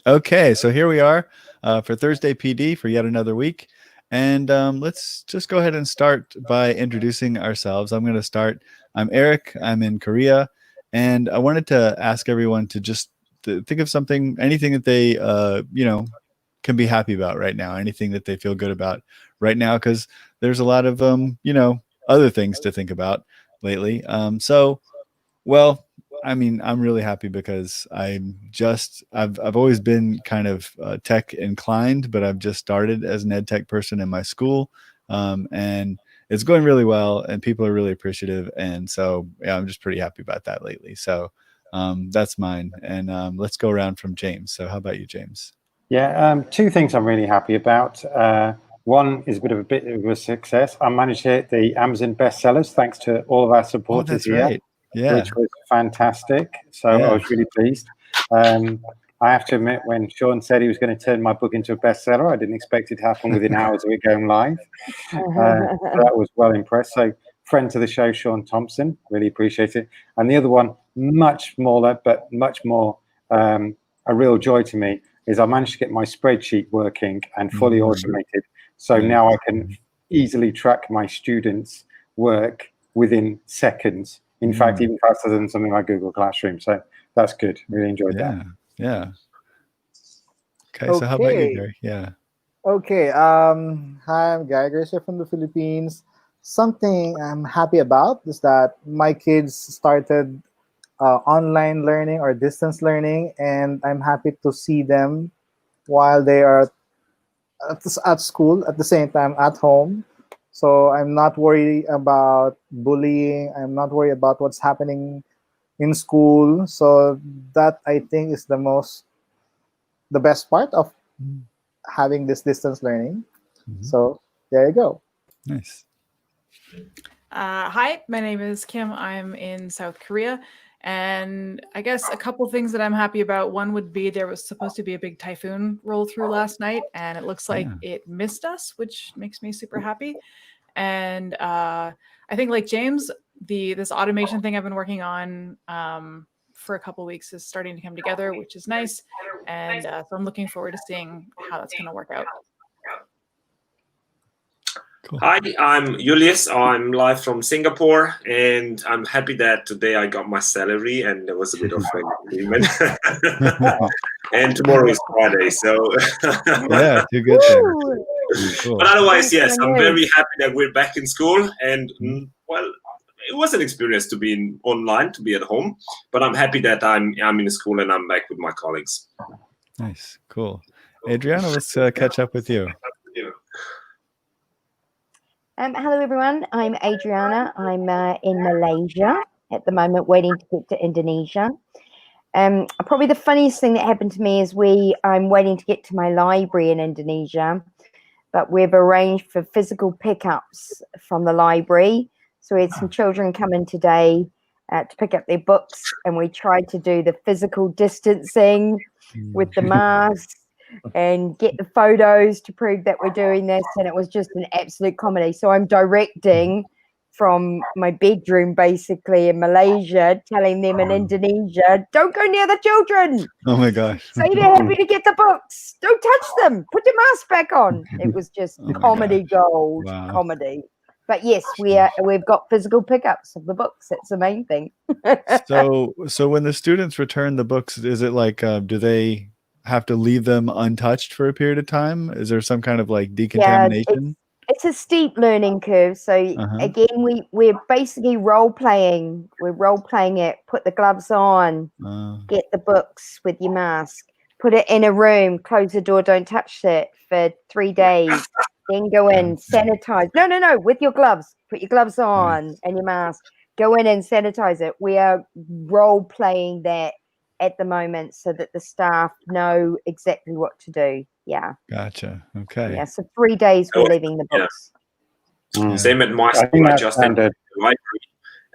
Okay, so here we are for Thursday PD for yet another week. And let's just go ahead and start by introducing ourselves. I'm going to start. I'm Eric. I'm in Korea. And I wanted to ask everyone to just think of something, anything that they, can be happy about right now, anything that they feel good about right now, because there's a lot of, other things to think about lately. Well, I mean, I'm really happy because I've always been kind of tech inclined, but I've just started as an ed tech person in my school, and it's going really well, and people are really appreciative, and so yeah, I'm just pretty happy about that lately. So that's mine, and let's go around from James. So how about you, James? Yeah, two things I'm really happy about. One is a bit of a success. I managed to hit the Amazon bestsellers thanks to all of our supporters that's here. right. Yeah. Which was fantastic. So I was really pleased. I have to admit, when Sean said he was going to turn my book into a bestseller, I didn't expect it to happen within hours of it going live. So that was well impressed. So friend to the show, Sean Thompson, really appreciate it. And the other one, much smaller, but much more a real joy to me, is I managed to get my spreadsheet working and fully automated. So now I can easily track my students' work within seconds. In fact, even faster than something like Google Classroom. So that's good. Really enjoyed that. Yeah. Okay, so how about you, Gary? Yeah. Okay. Hi, I'm Gary Garcia from the Philippines. Something I'm happy about is that my kids started online learning or distance learning, and I'm happy to see them while they are at school at the same time at home. So I'm not worried about bullying. I'm not worried about what's happening in school. So that, I think, is the best part of having this distance learning. So there you go. Nice. Hi, my name is Kim. I'm in South Korea. And I guess a couple things that I'm happy about. One would be there was supposed to be a big typhoon roll through last night, and it looks like it missed us, which makes me super happy. And I think, like James, this automation thing I've been working on for a couple weeks is starting to come together, which is nice. And so I'm looking forward to seeing how that's going to work out. Cool. Hi, I'm Julius. I'm live from Singapore, and I'm happy that today I got my salary and there was a bit of an agreement. And tomorrow is Friday, so yeah, too good things. Cool. But otherwise, yes, I'm very happy that we're back in school, and well, it was an experience to be online, to be at home, but I'm happy that I'm in school and I'm back with my colleagues. Nice, cool. Adriana, let's catch up with you. Hello, everyone. I'm Adriana. I'm in Malaysia at the moment, waiting to get to Indonesia. Probably the funniest thing that happened to me is I'm waiting to get to my library in Indonesia, but we've arranged for physical pickups from the library. So we had some children come in today to pick up their books, and we tried to do the physical distancing with the masks and get the photos to prove that we're doing this, and it was just an absolute comedy. So I'm directing from my bedroom basically in Malaysia, telling them in Indonesia, don't go near the children. Oh my gosh. Say they're happy to get the books. Don't touch them. Put your mask back on. It was just comedy gold. Wow. Comedy. But yes, we've got physical pickups of the books. That's the main thing. So when the students return the books, is it like do they have to leave them untouched for a period of time? Is there some kind of like decontamination? It's a steep learning curve. So again, we're basically role playing. We're role playing it. Put the gloves on. Get the books with your mask. Put it in a room. Close the door. Don't touch it for 3 days. Then go in. Sanitize. No. With your gloves. Put your gloves on and your mask. Go in and sanitize it. We are role playing that at the moment so that the staff know exactly what to do. Yeah. Gotcha. Okay. Yeah. So 3 days we're leaving the books. Same at my school. I just entered the library,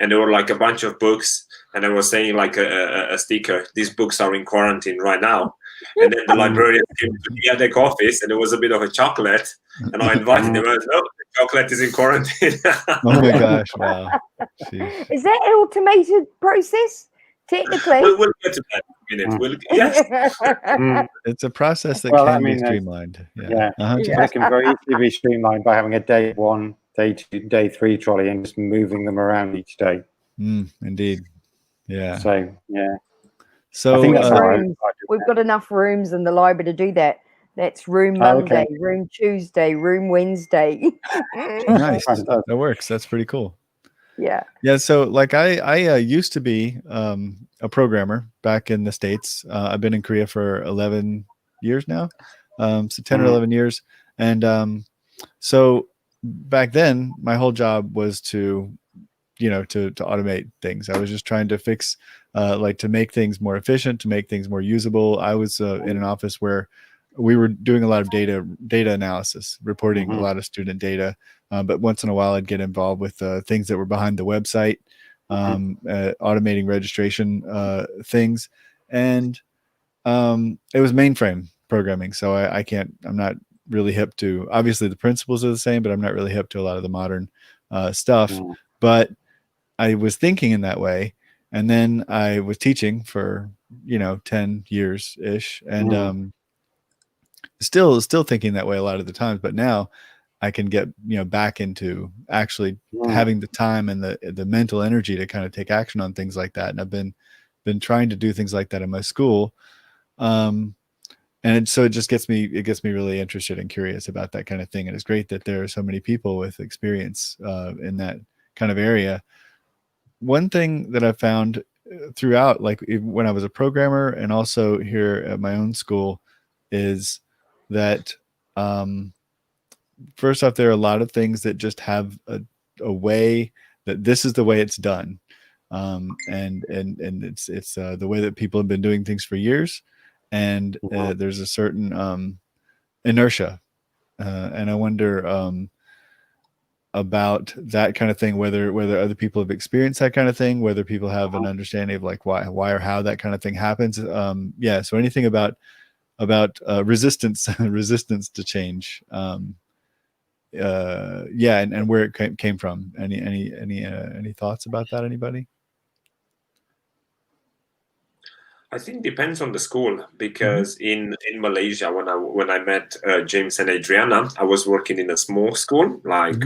and there were like a bunch of books, and I was saying like a sticker, these books are in quarantine right now. And then the librarian came to the attic office, and there was a bit of a chocolate, and I invited them. I was, no, the chocolate is in quarantine. Oh my gosh! Wow. Is that an automated process? Technically. We'll get to that in a minute. Yes. It's a process that Well, can I mean, be streamlined. Yeah, Uh-huh. it can very easily be streamlined by having a day 1, day 2, day 3 trolley and just moving them around each day. Indeed. Yeah. So, yeah. So I think that's how we've got enough rooms in the library to do that. That's room Monday, room Tuesday, room Wednesday. Nice. That works. That's pretty cool. Yeah. Yeah. So like I used to be a programmer back in the States. I've been in Korea for 11 years now. So 10 or 11 years. And so back then my whole job was to automate things. I was just trying to fix, to make things more efficient, to make things more usable. I was in an office where we were doing a lot of data analysis, reporting a lot of student data. But once in a while, I'd get involved with things that were behind the website, automating registration things, and it was mainframe programming. So I'm not really hip to. Obviously, the principles are the same, but I'm not really hip to a lot of the modern stuff. But I was thinking in that way, and then I was teaching for 10 years ish, and still thinking that way a lot of the times. But now I can get back into actually having the time and the mental energy to kind of take action on things like that. And I've been trying to do things like that in my school, and so it gets me really interested and curious about that kind of thing. And it's great that there are so many people with experience in that kind of area. One thing that I found throughout, like when I was a programmer and also here at my own school, is that first off, there are a lot of things that just have a way that this is the way it's done, and it's the way that people have been doing things for years, and there's a certain inertia, and I wonder about that kind of thing, whether other people have experienced that kind of thing, whether people have an understanding of like why or how that kind of thing happens. So anything about resistance to change, and where it came from. Any thoughts about that? Anybody? I think depends on the school, because in Malaysia, when I met James and Adriana, I was working in a small school, like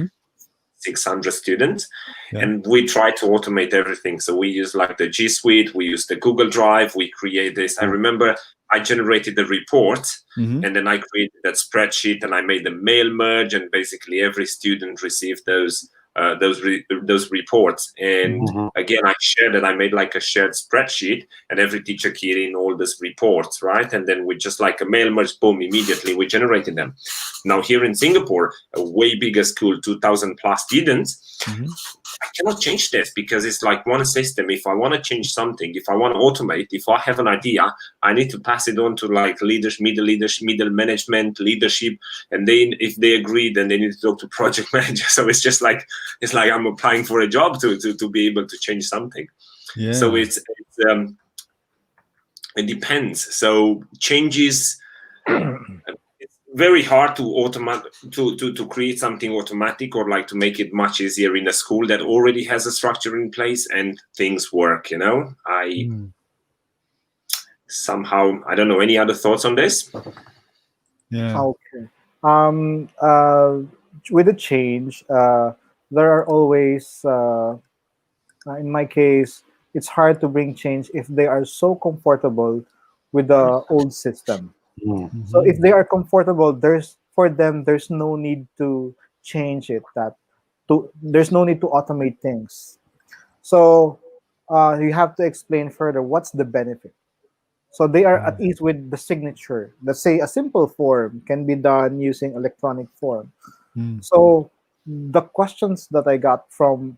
600 students, and we try to automate everything. So we use like the G Suite, we use the Google Drive, we create this. I remember I generated the report, and then I created that spreadsheet, and I made the mail merge, and basically every student received those reports. And again, I shared that I made like a shared spreadsheet, and every teacher keyed in all these reports, right? And then we just like a mail merge, boom, immediately we generated them. Now here in Singapore, a way bigger school, 2,000 plus students, I cannot change this because it's like one system. If I want to change something, if I want to automate, if I have an idea, I need to pass it on to like middle management, leadership, and then if they agree, then they need to talk to project manager. So it's just like I'm applying for a job to be able to change something. Yeah. So it depends. So changes. Very hard to automate to create something automatic, or like to make it much easier in a school that already has a structure in place and things work. Somehow I don't know. Any other thoughts on this? Yeah. Okay. With the change, there are always, in my case, it's hard to bring change if they are so comfortable with the old system. So if they are comfortable, there's no need to change it. There's no need to automate things. So you have to explain further what's the benefit. So they are at ease with the signature. Let's say a simple form can be done using electronic form. So the questions that I got from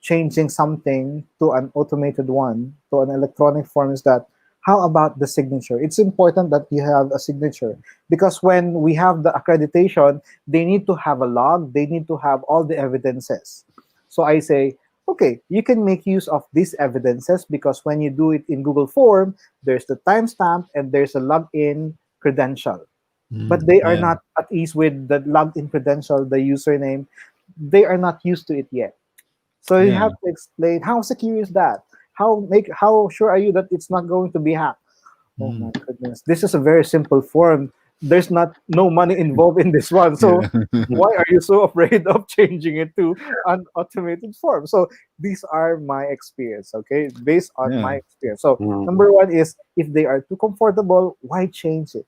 changing something to an automated one, to an electronic form, is that, how about the signature? It's important that you have a signature, because when we have the accreditation, they need to have a log, they need to have all the evidences. So I say, okay, you can make use of these evidences, because when you do it in Google Form, there's the timestamp and there's a login credential. But they are not at ease with the login credential, the username. They are not used to it yet. So you have to explain, how secure is that? how sure are you that it's not going to be hacked? Oh my goodness, this is a very simple form. There's no money involved in this one, so why are you so afraid of changing it to an automated form? So these are my experience, okay, based on my experience. So number one is, if they are too comfortable, why change it?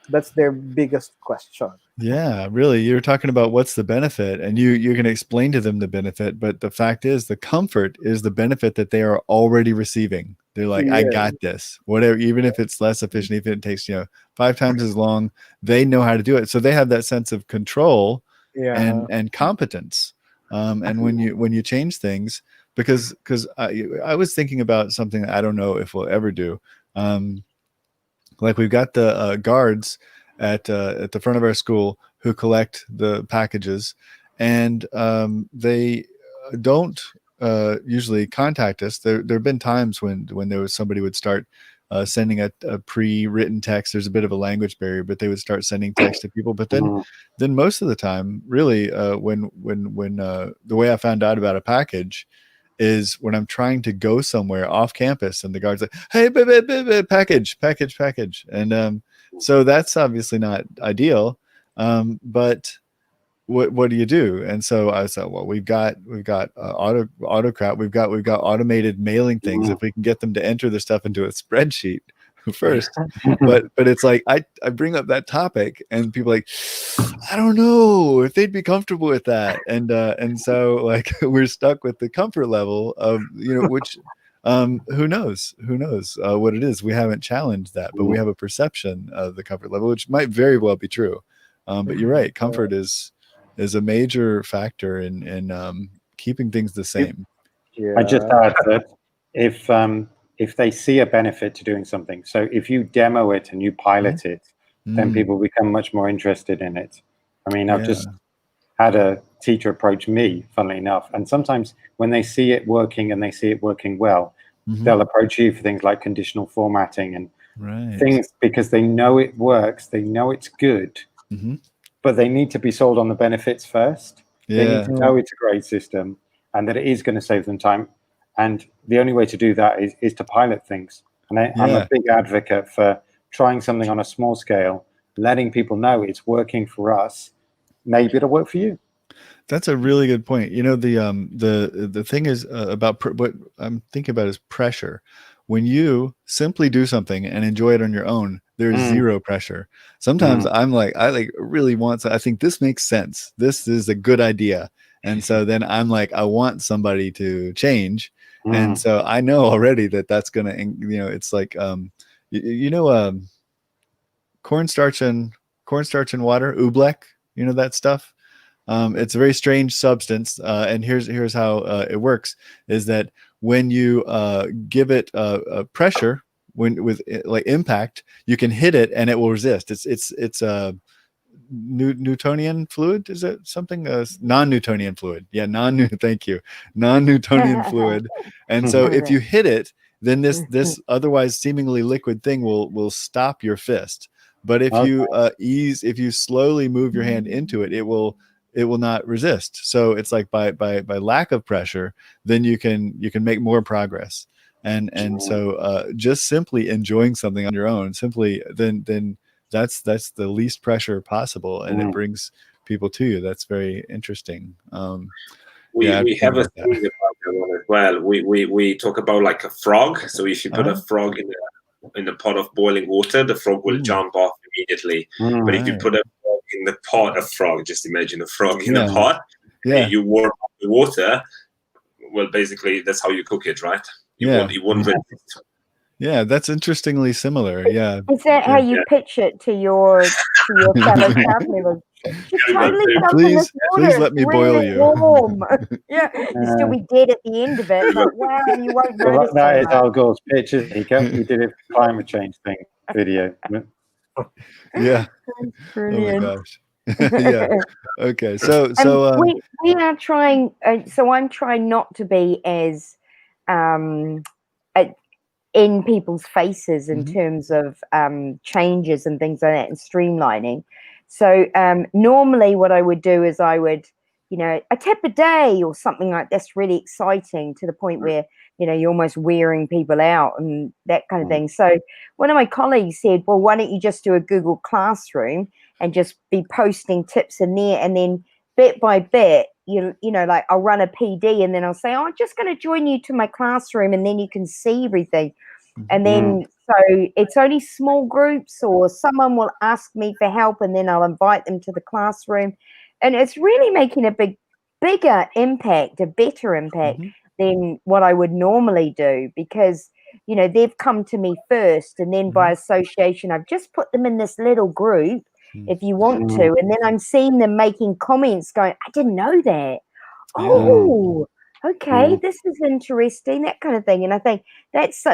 That's their biggest question. Yeah, really. You're talking about what's the benefit, and you can explain to them the benefit, but the fact is the comfort is the benefit that they are already receiving. They're like, I got this. Whatever, even if it's less efficient, even if it takes 5 times as long, they know how to do it. So they have that sense of control and competence. And when you change things, because I was thinking about something that I don't know if we'll ever do. Like we've got the guards at the front of our school who collect the packages, and they don't usually contact us. There have been times when there was somebody would start sending a pre-written text. There's a bit of a language barrier, but they would start sending text to people. But then most of the time, really, when the way I found out about a package is when I'm trying to go somewhere off campus and the guard's like, hey, package. And so that's obviously not ideal. But what do you do? And so I thought, well, we've got autocrat, we've got automated mailing things. If we can get them to enter their stuff into a spreadsheet first, but it's like I bring up that topic and people are like, I don't know if they'd be comfortable with that, and so like we're stuck with the comfort level of which who knows what it is. We haven't challenged that, but we have a perception of the comfort level, which might very well be true. But you're right, comfort is a major factor in keeping things the same. I just add that if they see a benefit to doing something, so if you demo it and you pilot it, then people become much more interested in it. I mean, I've just had a teacher approach me, funnily enough, and sometimes when they see it working and they see it working well, they'll approach you for things like conditional formatting and things, because they know it works, they know it's good, but they need to be sold on the benefits first. They need to know it's a great system and that it is going to save them time. And the only way to do that is to pilot things. And I'm a big advocate for trying something on a small scale, letting people know it's working for us. Maybe it'll work for you. That's a really good point. The thing is about what I'm thinking about is pressure. When you simply do something and enjoy it on your own, there's zero pressure. Sometimes I'm like, I really want to, I think this makes sense. This is a good idea. And so then I'm like, I want somebody to change. And so I know already that's going to, it's like, cornstarch and water, oobleck, that stuff. It's a very strange substance. And here's how it works is that when you give it pressure, with like impact, you can hit it and it will resist. It's a Newtonian fluid. Is it something non-Newtonian fluid? Yeah, thank you, non-Newtonian fluid. And so if you hit it, then this otherwise seemingly liquid thing will stop your fist. But if you slowly move your hand into it, it will not resist. So it's like by lack of pressure, then you can make more progress. And so just simply enjoying something on your own, simply then that's the least pressure possible, and it brings people to you. That's very interesting. We have a thing about that one as well. We talk about like a frog. So if you put a frog in a pot of boiling water, the frog will jump off immediately. But if you put a frog in the pot, just imagine a frog in a pot, and you warm up the water. Well, basically, that's how you cook it, right? You won't resist. Yeah, that's interestingly similar. Yeah. Is that how you pitch it to your fellow travelers? Please let me boil you. Warm. You still be dead at the end of it, but wow, you won't notice. That is Al Gore's pitch, isn't he? He did a climate change thing video. Yeah. Brilliant. Oh my gosh. Yeah. Okay. So we are trying. So I'm trying not to be as in people's faces in terms of changes and things like that and streamlining. So normally what I would do is I would, a tip a day or something like this, really exciting to the point where you're almost wearing people out and that kind of thing. So one of my colleagues said, well, why don't you just do a Google Classroom and just be posting tips in there, and then bit by bit, like I'll run a PD and then I'll say, I'm just going to join you to my classroom, and then you can see everything. And then so it's only small groups, or someone will ask me for help and then I'll invite them to the classroom. And it's really making a bigger impact, a better impact than what I would normally do, because they've come to me first, and then by association I've just put them in this little group if you want to, and then I'm seeing them making comments going, I didn't know that. Okay, this is interesting, that kind of thing. And I think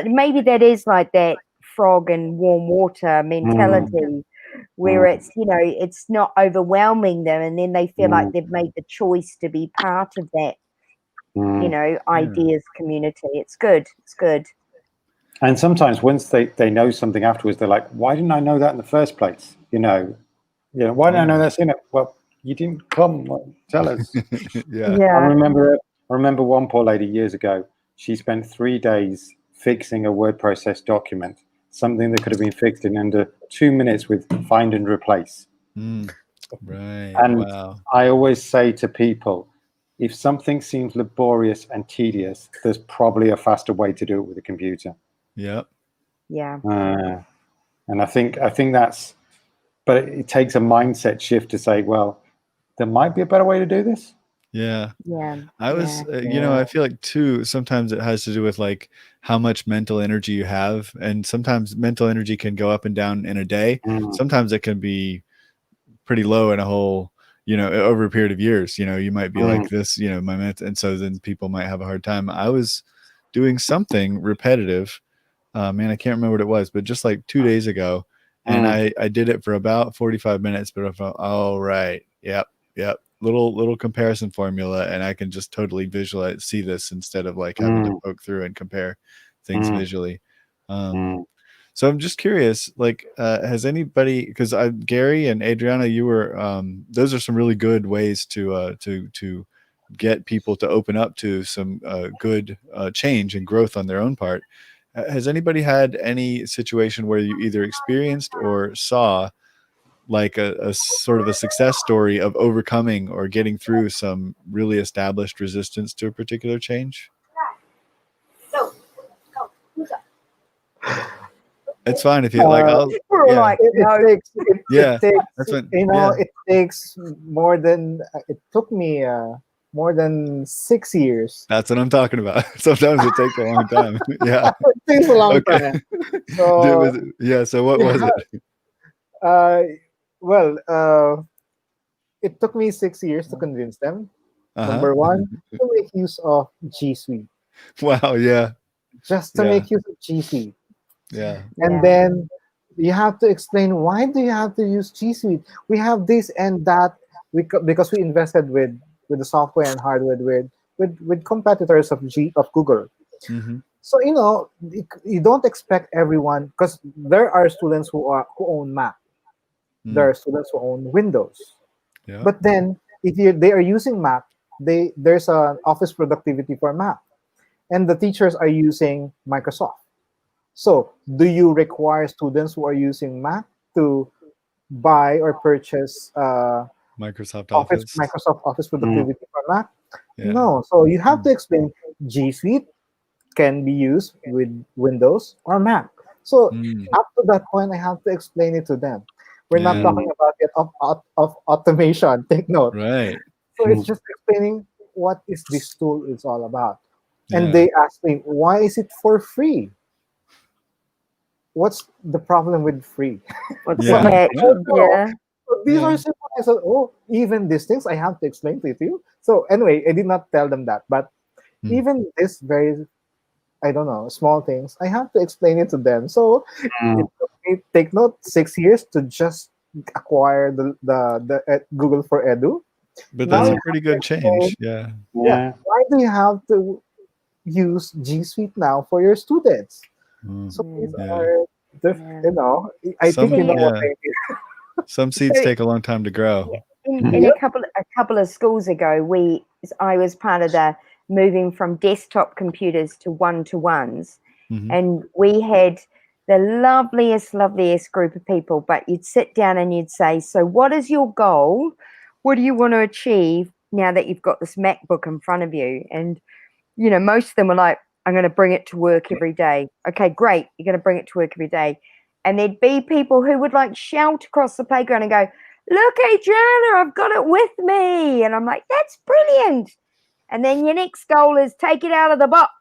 maybe that is like that frog in warm water mentality, where it's it's not overwhelming them, and then they feel like they've made the choice to be part of that ideas community. It's good. And sometimes once they know something afterwards, they're like, why didn't I know that in the first place? Why didn't I know that's in it? Well, you didn't come. Tell us. I remember one poor lady years ago. She spent 3 days fixing a word process document, something that could have been fixed in under 2 minutes with find and replace. Right. And I always say to people, if something seems laborious and tedious, there's probably a faster way to do it with a computer. Yep. Yeah. And I think that's, but it takes a mindset shift to say, well, there might be a better way to do this. Yeah. I feel like too, sometimes it has to do with like how much mental energy you have. And sometimes mental energy can go up and down in a day. Sometimes it can be pretty low in a whole, over a period of years. You might be like this, and so then people might have a hard time. I was doing something repetitive. I can't remember what it was, but just like 2 days ago. And I did it for about 45 minutes, but I thought, oh, right. Yep. Little comparison formula. And I can just totally see this instead of like having to poke through and compare things visually. So I'm just curious, like, has anybody, because Gary and Adriana, you were, those are some really good ways to get people to open up to some good change and growth on their own part. Has anybody had any situation where you either experienced or saw like a sort of a success story of overcoming or getting through some really established resistance to a particular change? It's fine if you like. It takes more than, it took me more than 6 years. That's what I'm talking about. Sometimes it takes a long time. Yeah. It takes a long time. So, so what was it? It took me 6 years to convince them. Number one, to make use of G Suite. Wow, yeah. Just to make use of G Suite. Yeah. And then you have to explain, why do you have to use G Suite? We have this and that, because we invested with the software and hardware with competitors of Google. So you don't expect everyone, because there are students who own Mac. There are students who own Windows. But then if they are using Mac, there's an office productivity for Mac, and the teachers are using Microsoft. So do you require students who are using Mac to buy or purchase Microsoft Office productivity for Mac? No. So you have to explain G Suite can be used with Windows or Mac. So up to that point, I have to explain it to them. We're not talking about it of automation. Take note. Right. So it's just explaining what is this tool is all about. And they ask me, why is it for free? What's the problem with free? So these are simple. I said, even these things I have to explain to you. So anyway, I did not tell them that, but even this very, small things, I have to explain it to them. So it took me, take note, 6 years to just acquire the Google for Edu. But that's a pretty good change. Yeah. Why do you have to use G Suite now for your students? So these are, I think you know what I mean. Some seeds take a long time to grow. In a couple of schools ago, I was part of the moving from desktop computers to one-to-ones. Mhm. And we had the loveliest group of people, but you'd sit down and you'd say, so what is your goal? What do you want to achieve now that you've got this MacBook in front of you? And, you know, most of them were like, I'm going to bring it to work every day. Okay, great. You're going to bring it to work every day. And there'd be people who would like shout across the playground and go, look, Adriana, I've got it with me. And I'm like, that's brilliant. And then your next goal is take it out of the box.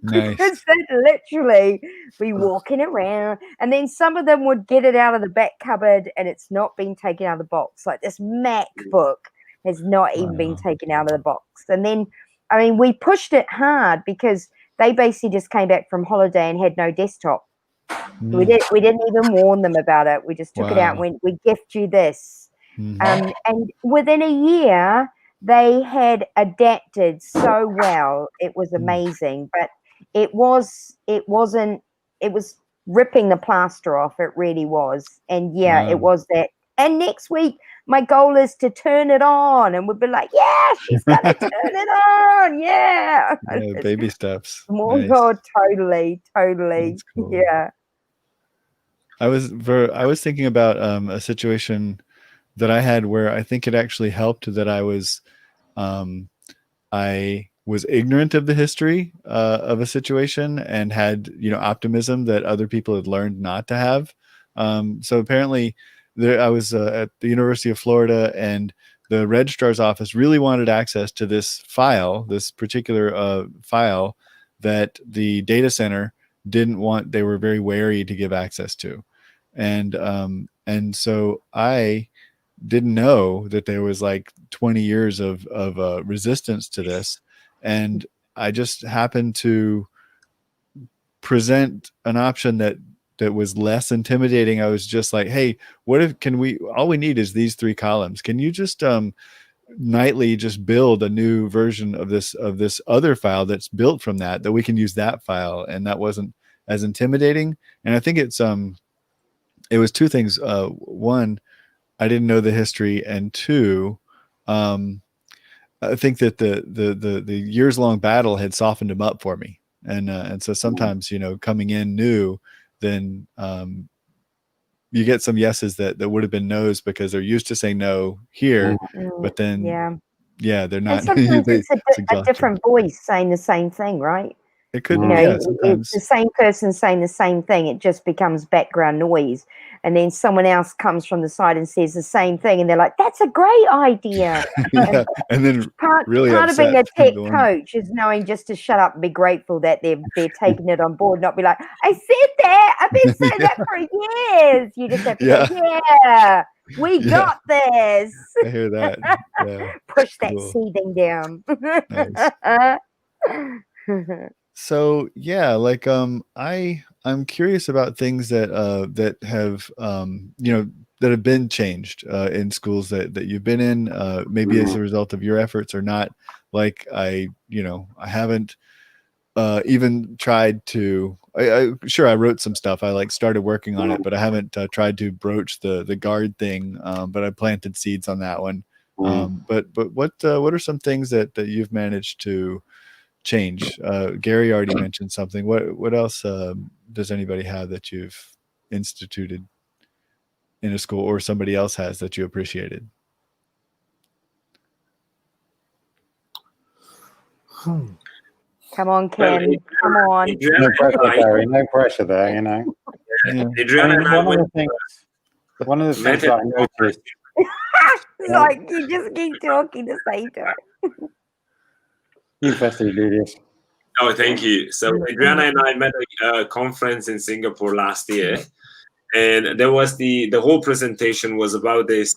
Nice. Because they'd literally be walking around. And then some of them would get it out of the back cupboard and it's not been taken out of the box. Like this MacBook has not even been taken out of the box. And then, I mean, we pushed it hard because they basically just came back from holiday and had no desktop. We didn't even warn them about it. We just took it out and went, we gift you this. And within a year, they had adapted so well. It was amazing, but it was ripping the plaster off. It really was. And it was that. And next week, my goal is to turn it on, and we'd be like, yeah, she's gonna turn it on. Yeah, baby steps. Oh Nice. God, totally. Cool. Yeah. I was thinking about a situation that I had where I think it actually helped that I was ignorant of the history of a situation and had, you know, optimism that other people had learned not to have. So apparently I was at the University of Florida, and the registrar's office really wanted access to this file, this particular file that the data center didn't want. They were very wary to give access to. And so I didn't know that there was like 20 years of resistance to this. And I just happened to present an option that was less intimidating. I was just like, hey, what if, all we need is these 3 columns. Can you just nightly just build a new version of this other file that's built from that we can use that file? And that wasn't as intimidating. And I think it was 2 things. One, I didn't know the history, and 2, I think that the years-long battle had softened him up for me, and so sometimes, you know, coming in new, then you get some yeses that would have been no's because they're used to saying no here, but then they're not. And sometimes it's a different voice saying the same thing, right? It could, you know, sometimes it's the same person saying the same thing. It just becomes background noise, and then someone else comes from the side and says the same thing, and they're like, "That's a great idea." And then part of being a tech coach is knowing just to shut up and be grateful that they're taking it on board, not be like, "I said that. I've been saying that for years." You just have to go, "Yeah, we got this." I hear that. Yeah. Push that seething down. Nice. So like I'm curious about things that have you know, that have been changed in schools that you've been in, maybe as a result of your efforts or not. Like I haven't even tried to. I wrote some stuff. I like started working on it, but I haven't tried to broach the guard thing. But I planted seeds on that one. But what are some things that you've managed to change? Gary already mentioned something. What else does anybody have that you've instituted in a school, or somebody else has that you appreciated? Come on, Ken. Come on. No pressure, Gary. No pressure there, you know. One of the things that I noticed. Like, you just keep talking the same time. You first, Julius. Oh, thank you. So Adriana and I met at a conference in Singapore last year, and there was the whole presentation was about this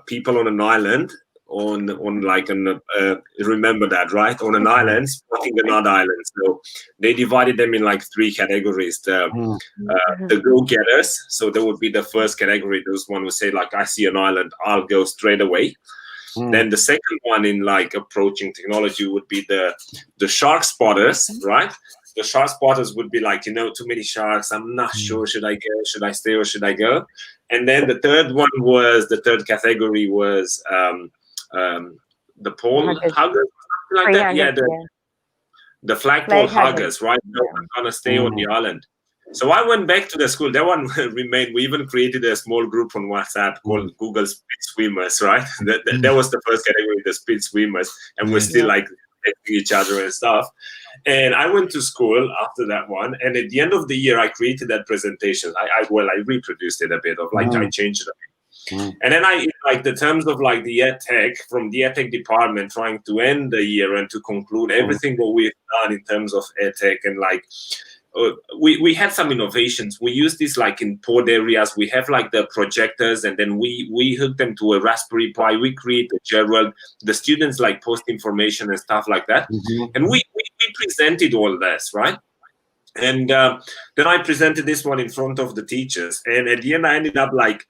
people on an island remember that, right? On an island, spotting another island. So they divided them in like 3 categories. The go-getters. So there would be the first category. Those one would say like, I see an island, I'll go straight away. Then the second one in like approaching technology would be the shark spotters, right? The shark spotters would be like, you know, too many sharks. I'm not sure. Should I go? Should I stay or should I go? And then the third category was the pole huggers. like that. Yeah, 300, the flagpole Flag huggers, right? No Yeah. one's gonna stay on the island. So I went back to the school. That one remained. We even created a small group on WhatsApp called Google Speed Swimmers, right? That was the first category, the Speed Swimmers, and we're still like texting each other and stuff. And I went to school after that one, and at the end of the year, I created that presentation. I reproduced it a bit of like I changed it a bit. And then I like the terms of like the EdTech from the EdTech department trying to end the year and to conclude everything what we've done in terms of EdTech and like. We had some innovations. We use this like in pod areas. We have like the projectors, and then we hook them to a Raspberry Pi. We create a Gerald. The students like post information and stuff like that. And we presented all this, right? And then I presented this one in front of the teachers. And at the end, I ended up like,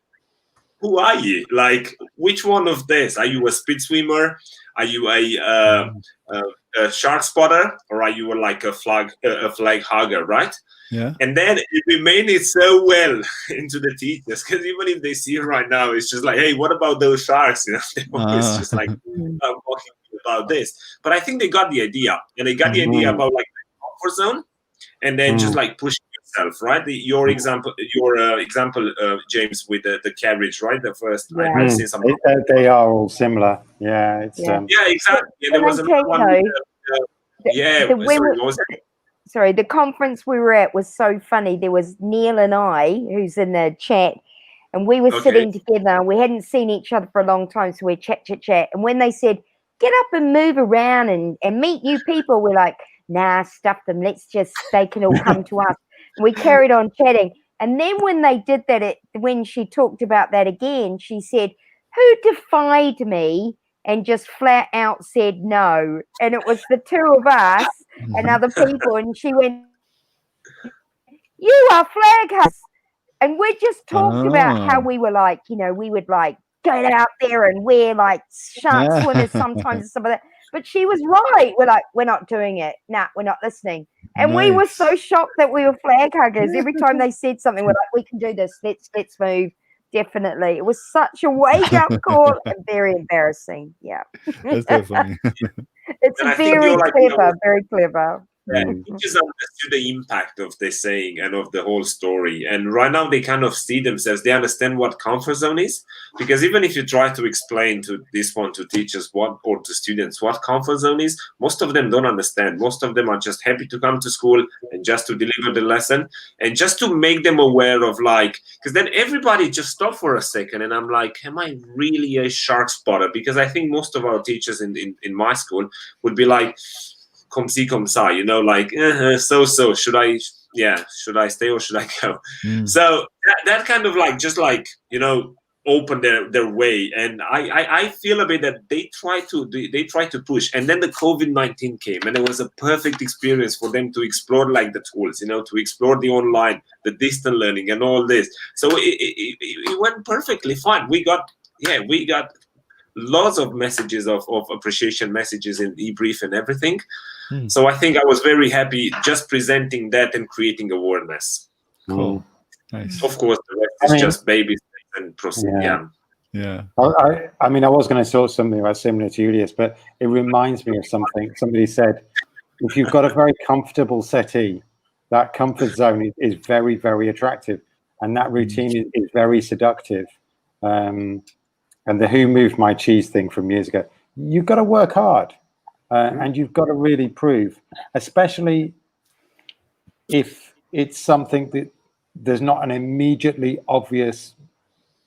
who are you? Like, which one of this? Are you a speed swimmer? Are you a shark spotter, or are you like a flag hugger, right? Yeah. And then it remained so well into the teachers, because even if they see it right now, it's just like, hey, what about those sharks? You know, they're always just like talking about this. But I think they got the idea, and they got the idea about like the comfort zone, and then just like pushing yourself, right? Your example, James, with the carriage, right? The first I've seen some. They are all similar. Yeah, it's yeah, exactly. And there was another one. Sorry, the conference we were at was so funny. There was Neil and I, who's in the chat, and we were sitting together. We hadn't seen each other for a long time, so we chat. And when they said, get up and move around and meet new people, we're like, nah, stuff them. They can all come to us. And we carried on chatting. And then when they did that, when she talked about that again, she said, who defied me? And just flat out said no. And it was the two of us and other people. And she went, you are flag huggers. And we just talked about how we were like, you know, we would like get out there and wear like shark swimmers sometimes and some of that. But she was right. We're like, we're not doing it. Nah, we're not listening. And we were so shocked that we were flag huggers. Every time they said something, we're like, we can do this. Let's move. Definitely. It was such a wake-up call and very embarrassing. Yeah. That's so funny. It's very clever, very clever. Teachers understood the impact of this saying and of the whole story. And right now they kind of see themselves, they understand what comfort zone is. Because even if you try to explain to this one to teachers or to students what comfort zone is, most of them don't understand. Most of them are just happy to come to school and just to deliver the lesson and just to make them aware of like, because then everybody just stop for a second and I'm like, am I really a shark spotter? Because I think most of our teachers in my school would be like, come see, come sa, you know, like, so, should I stay or should I go? So that kind of like, just like, you know, open their way. And I feel a bit that they try to push. And then the COVID-19 came and it was a perfect experience for them to explore like the tools, you know, to explore the online, the distant learning and all this. So it went perfectly fine. We got lots of messages of appreciation messages in debrief and everything. So I think I was very happy just presenting that and creating awareness. Cool. Nice. Of course, the rest is just baby steps and proceed. Yeah. I mean, I was going to say something about similar to Julius, but it reminds me of something. Somebody said, if you've got a very comfortable settee, that comfort zone is very, very attractive. And that routine is very seductive. And the who moved my cheese thing from years ago, you've got to work hard. And you've got to really prove, especially if it's something that there's not an immediately obvious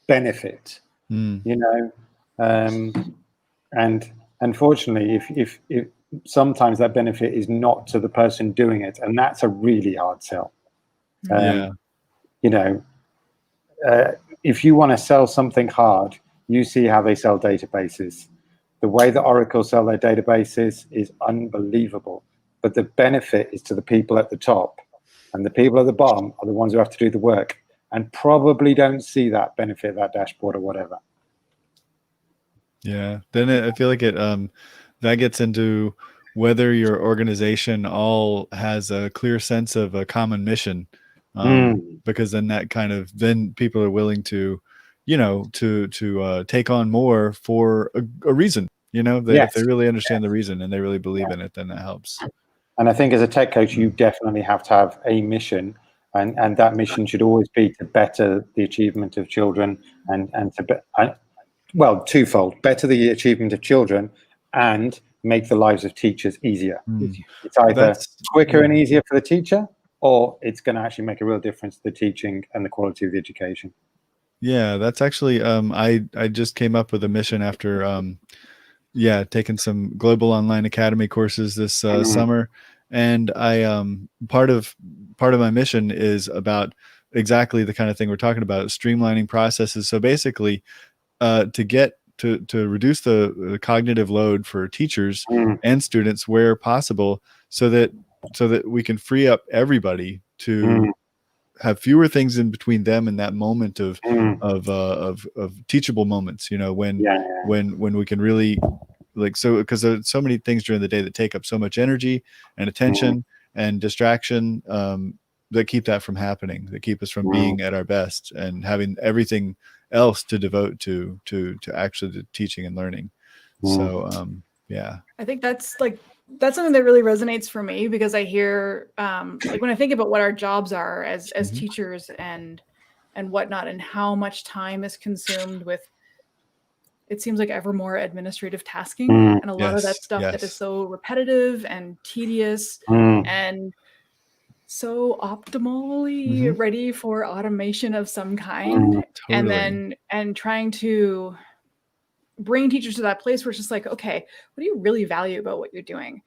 benefit, you know. And unfortunately, if sometimes that benefit is not to the person doing it, and that's a really hard sell. You know, if you want to sell something hard, you see how they sell databases. The way that Oracle sell their databases is unbelievable, but the benefit is to the people at the top, and the people at the bottom are the ones who have to do the work and probably don't see that benefit, that dashboard or whatever. Yeah. Then I feel like that gets into whether your organization all has a clear sense of a common mission, because then people are willing to, you know, to take on more for a reason. You know, if they really understand the reason and they really believe in it, then that helps. And I think as a tech coach, you definitely have to have a mission, and that mission should always be to better the achievement of children, and well, twofold: better the achievement of children and make the lives of teachers easier. It's either quicker and easier for the teacher, or it's going to actually make a real difference to the teaching and the quality of the education. Yeah, that's actually I just came up with a mission after taking some global online academy courses this summer, and I part of my mission is about exactly the kind of thing we're talking about, streamlining processes. So basically, to get to reduce the cognitive load for teachers and students where possible, so that we can free up everybody to have fewer things in between them and that moment of teachable moments, you know, when we can really, like, so, because there's so many things during the day that take up so much energy and attention and distraction, that keep that from happening, that keep us from being at our best and having everything else to devote to actually the teaching and learning. So I think that's something that really resonates for me, because I hear like when I think about what our jobs are as teachers and whatnot, and how much time is consumed with, it seems like, ever more administrative tasking, and a lot of that stuff that is so repetitive and tedious and so optimally ready for automation of some kind. Totally. and trying to bring teachers to that place where it's just like, okay, what do you really value about what you're doing?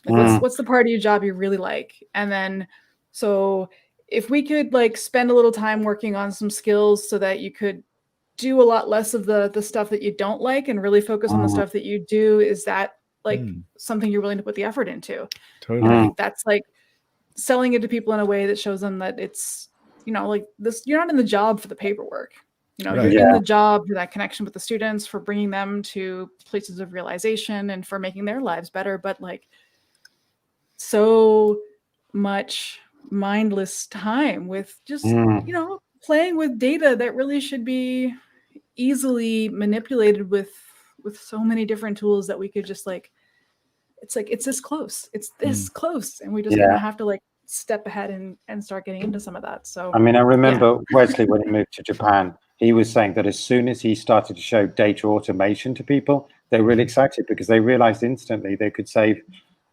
Like, what's the part of your job you really like? And then, so if we could like spend a little time working on some skills so that you could do a lot less of the stuff that you don't like and really focus on the stuff that you do, is that like something you're willing to put the effort into? Totally. And I think that's like selling it to people in a way that shows them that it's, you know, like this, you're not in the job for the paperwork. You know, you're in the job for that connection with the students, for bringing them to places of realization and for making their lives better. But like, so much mindless time with just, you know, playing with data that really should be easily manipulated with so many different tools that we could just like, it's like, it's this close, and we just gonna have to like step ahead and start getting into some of that. So I mean, I remember Wesley, when he moved to Japan, he was saying that as soon as he started to show data automation to people, they were really excited, because they realized instantly they could save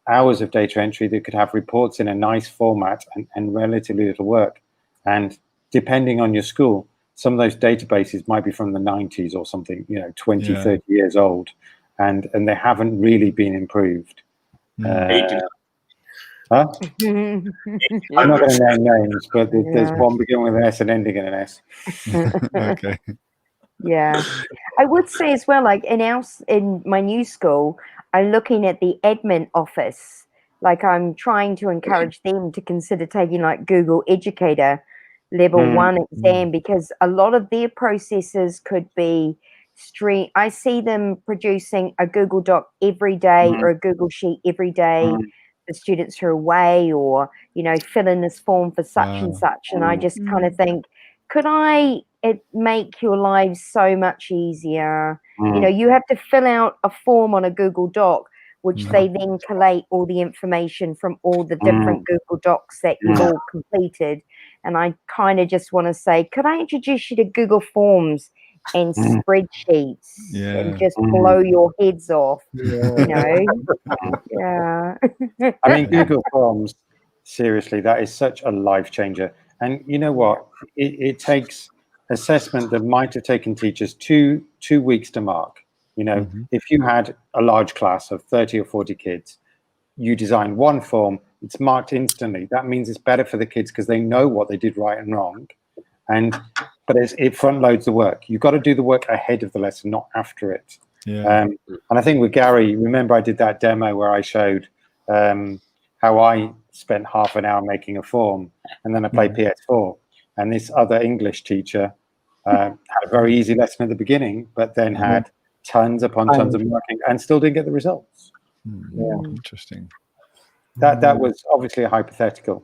hours of data entry. They could have reports in a nice format and relatively little work. And depending on your school, some of those databases might be from the 90s or something, you know, 20, 30 years old, and they haven't really been improved. Huh? I'm not going to name names, but there's one beginning with an S and ending in an S. Okay. Yeah, I would say as well, like in my new school, I'm looking at the admin office. Like, I'm trying to encourage them to consider taking like Google Educator level 1 exam, because a lot of their processes could be I see them producing a Google Doc every day or a Google Sheet every day for students who are away, or, you know, fill in this form for such and such. And I just kind of think, could it make your lives so much easier? You know, you have to fill out a form on a Google Doc, which they then collate all the information from all the different Google Docs that you've all completed. And I kind of just want to say, could I introduce you to Google Forms and spreadsheets and just blow your heads off? You know? I mean, Google Forms, seriously, that is such a life changer. And you know what? It takes assessment that might have taken teachers two weeks to mark. You know, if you had a large class of 30 or 40 kids, you design one form, it's marked instantly. That means it's better for the kids because they know what they did right and wrong. But it front loads the work. You've got to do the work ahead of the lesson, not after it. And I think with Gary, remember I did that demo where I showed how I spent half an hour making a form, and then I played PS4. And this other English teacher had a very easy lesson at the beginning, but then had tons upon tons of marking and still didn't get the results. Interesting. That was obviously a hypothetical.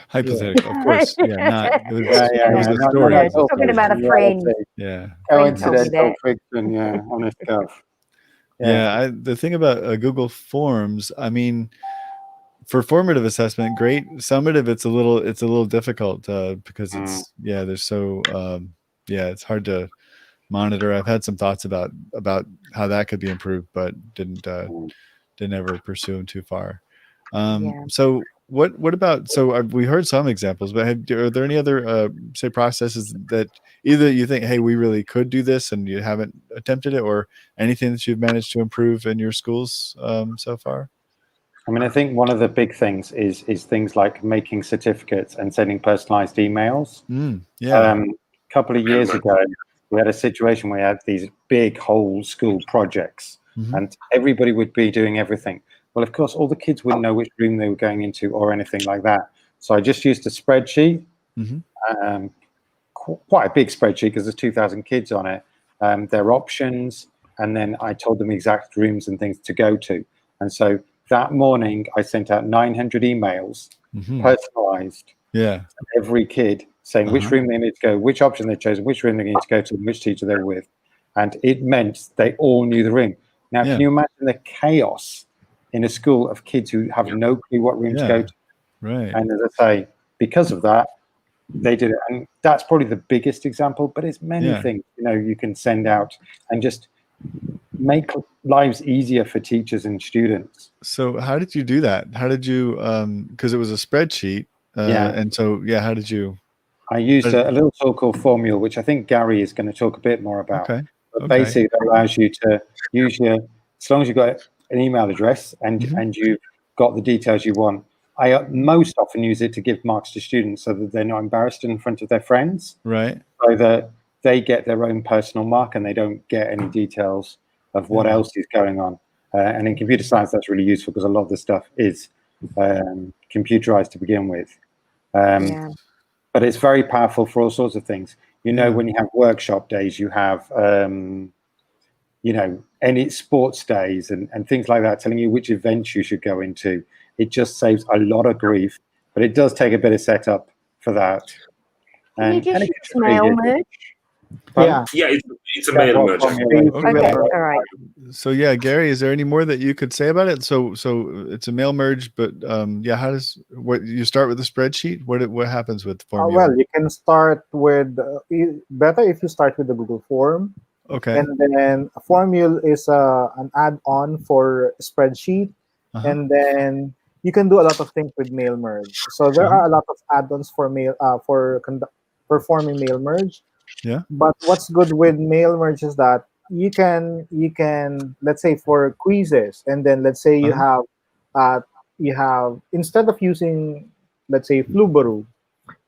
Hypothetical, of course. Yeah, it was a story. Yeah, talking about a friend. Yeah. Coincidental fiction, honest Gov. The thing about Google Forms, I mean, for formative assessment, great. Summative, it's a little difficult because there's so it's hard to monitor. I've had some thoughts about how that could be improved, but didn't ever pursue them too far. So what about, so we heard some examples, but are there any other say processes that either you think, hey, we really could do this and you haven't attempted it, or anything that you've managed to improve in your schools so far? I mean, I think one of the big things is things like making certificates and sending personalized emails. A couple of years ago, we had a situation where we had these big whole school projects, and everybody would be doing everything. Well, of course, all the kids wouldn't know which room they were going into or anything like that. So I just used a spreadsheet, quite a big spreadsheet because there's 2,000 kids on it, their options, and then I told them exact rooms and things to go to. And so that morning, I sent out 900 emails, personalized, to every kid, saying which room they need to go, which option they chose, which room they need to go to, and which teacher they're with. And it meant they all knew the room. Now, can you imagine the chaos in a school of kids who have no clue what room to go to? Right. And as I say, because of that, they did it. And that's probably the biggest example, but it's many things, you can send out and just make lives easier for teachers and students. So how did you do that? How did you, because it was a spreadsheet. And so, how did you? I used a little tool called Formula, which I think Gary is going to talk a bit more about. But basically, it allows you to use as long as you've got an email address and you've got the details you want. I most often use it to give marks to students so that they're not embarrassed in front of their friends. Right. So that they get their own personal mark and they don't get any details of what else is going on. And in computer science, that's really useful because a lot of the stuff is computerized to begin with. But it's very powerful for all sorts of things. When you have workshop days, you have, any sports days and things like that, telling you which events you should go into. It just saves a lot of grief, but it does take a bit of setup for that. Can you just use mail merge? It's a mail merge. Okay, all right. So Gary, is there any more that you could say about it? So it's a mail merge, but how does you start with the spreadsheet? What happens with the formula? Well, you can start with better if you start with the Google form. Okay. And then a formula is an add-on for spreadsheet, and then you can do a lot of things with mail merge. So there are a lot of add-ons for mail for performing mail merge. Yeah. But what's good with mail merge is that you can let's say for quizzes, and then let's say you have instead of using, let's say, Flubaroo,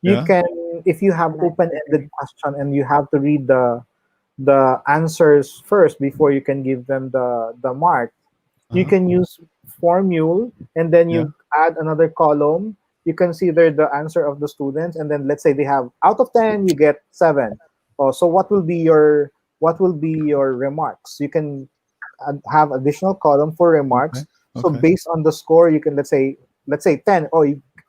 you can, if you have open-ended question and you have to read the answers first before you can give them the mark, you can use Formule, and then you add another column. You consider the answer of the students, and then let's say they have out of 10, you get 7. So what will be your remarks? You can have additional column for remarks. So based on the score, you can let's say 10. Oh,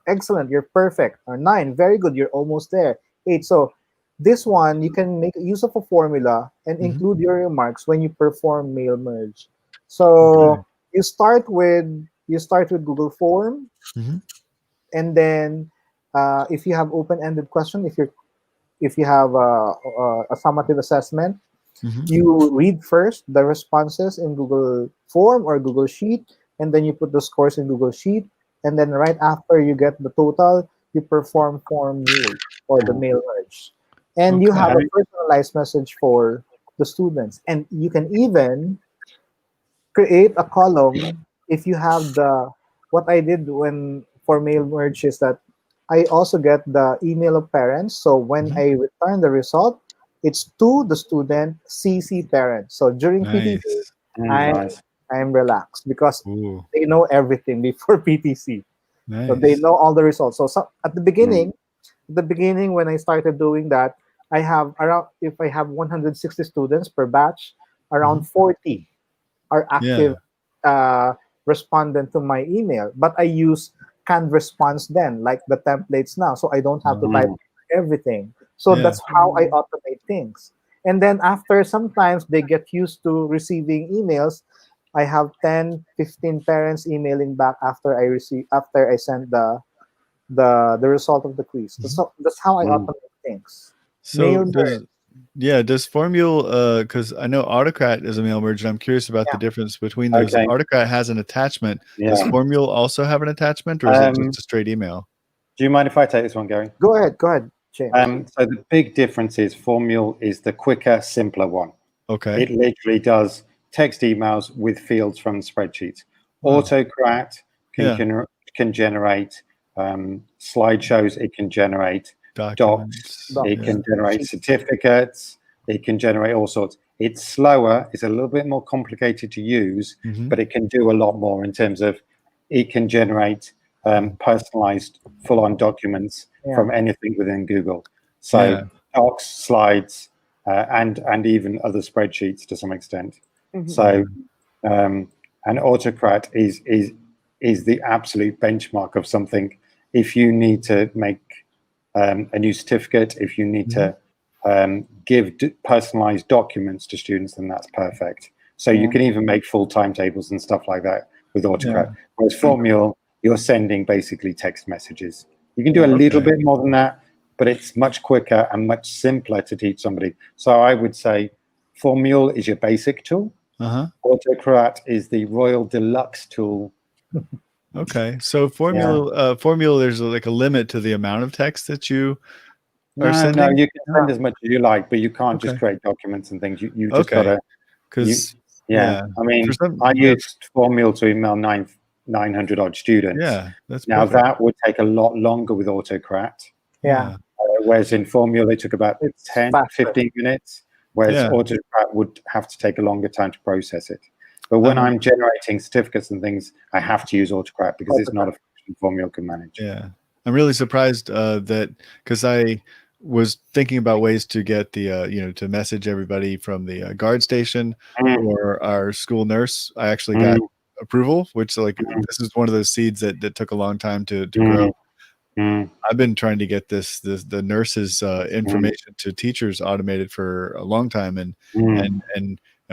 excellent, you're perfect. Or 9, very good, you're almost there. 8. So this one you can make use of a formula and include your remarks when you perform mail merge. So you start with Google Form, and then if you have open-ended question, if you have a summative assessment, you read first the responses in Google Form or Google Sheet, and then you put the scores in Google Sheet, and then right after you get the total, you perform Formule or the mail merge, and you have a personalized message for the students, and you can even create a column if you have what I did for mail merge is that I also get the email of parents. So when I return the result, it's to the student CC parents. So during PTC, I'm relaxed because they know everything before PTC. So they know all the results. So at the beginning when I started doing that, I have if I have 160 students per batch, around 40 are active respondent to my email. But I use canned response then, like the templates now, so I don't have to type everything. So that's how I automate things. And then after, sometimes they get used to receiving emails, I have 10, 15 parents emailing back after I send the result of the quiz. That's how I automate things. So does Formule, because I know Autocrat is a mail merge, and I'm curious about the difference between those. Okay. Autocrat has an attachment. Yeah. Does Formule also have an attachment, or is it just a straight email? Do you mind if I take this one, Gary? Go ahead, James. So the big difference is Formule is the quicker, simpler one. Okay. It literally does text emails with fields from the spreadsheets. Wow. Autocrat can generate slideshows. It can generate documents. Docs. It can generate certificates. It can generate all sorts. It's slower. It's a little bit more complicated to use, but it can do a lot more in terms of it can generate personalized full-on documents from anything within Google. So docs, slides, and even other spreadsheets to some extent. So and Autocrat is the absolute benchmark of something. If you need to make a new certificate, if you need to give personalized documents to students, then that's perfect. So you can even make full timetables and stuff like that with Autocrat. Whereas Formule, you're sending basically text messages. You can do a little bit more than that, but it's much quicker and much simpler to teach somebody. So I would say Formule is your basic tool. Autocrat is the Royal Deluxe tool. Okay, so Formula, there's like a limit to the amount of text that you are sending? No, you can send as much as you like, but you can't just create documents and things. You just gotta. I mean, I used Formula to email 900 odd students. Yeah, that's now perfect. That would take a lot longer with Autocrat. Whereas in Formula it took about 15 minutes. Whereas Autocrat would have to take a longer time to process it. But when I'm generating certificates and things, I have to use Autocrat because it's not a function Formula can manage. Yeah, I'm really surprised that because I was thinking about ways to get the to message everybody from the guard station or our school nurse. I actually got approval, which this is one of those seeds that took a long time to grow. I've been trying to get the nurses information to teachers automated for a long time, and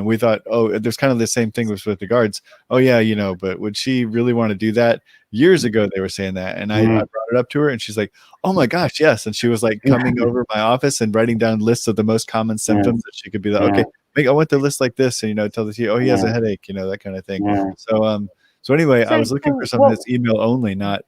we thought, there's kind of the same thing with the guards. But would she really want to do that? Years ago they were saying that, and I brought it up to her, and she's like, oh my gosh, yes. And she was like coming over my office and writing down lists of the most common symptoms that she could be like, okay, I want the list like this, and tell the teacher, he has a headache, that kind of thing. So anyway, I was looking for something that's email only, not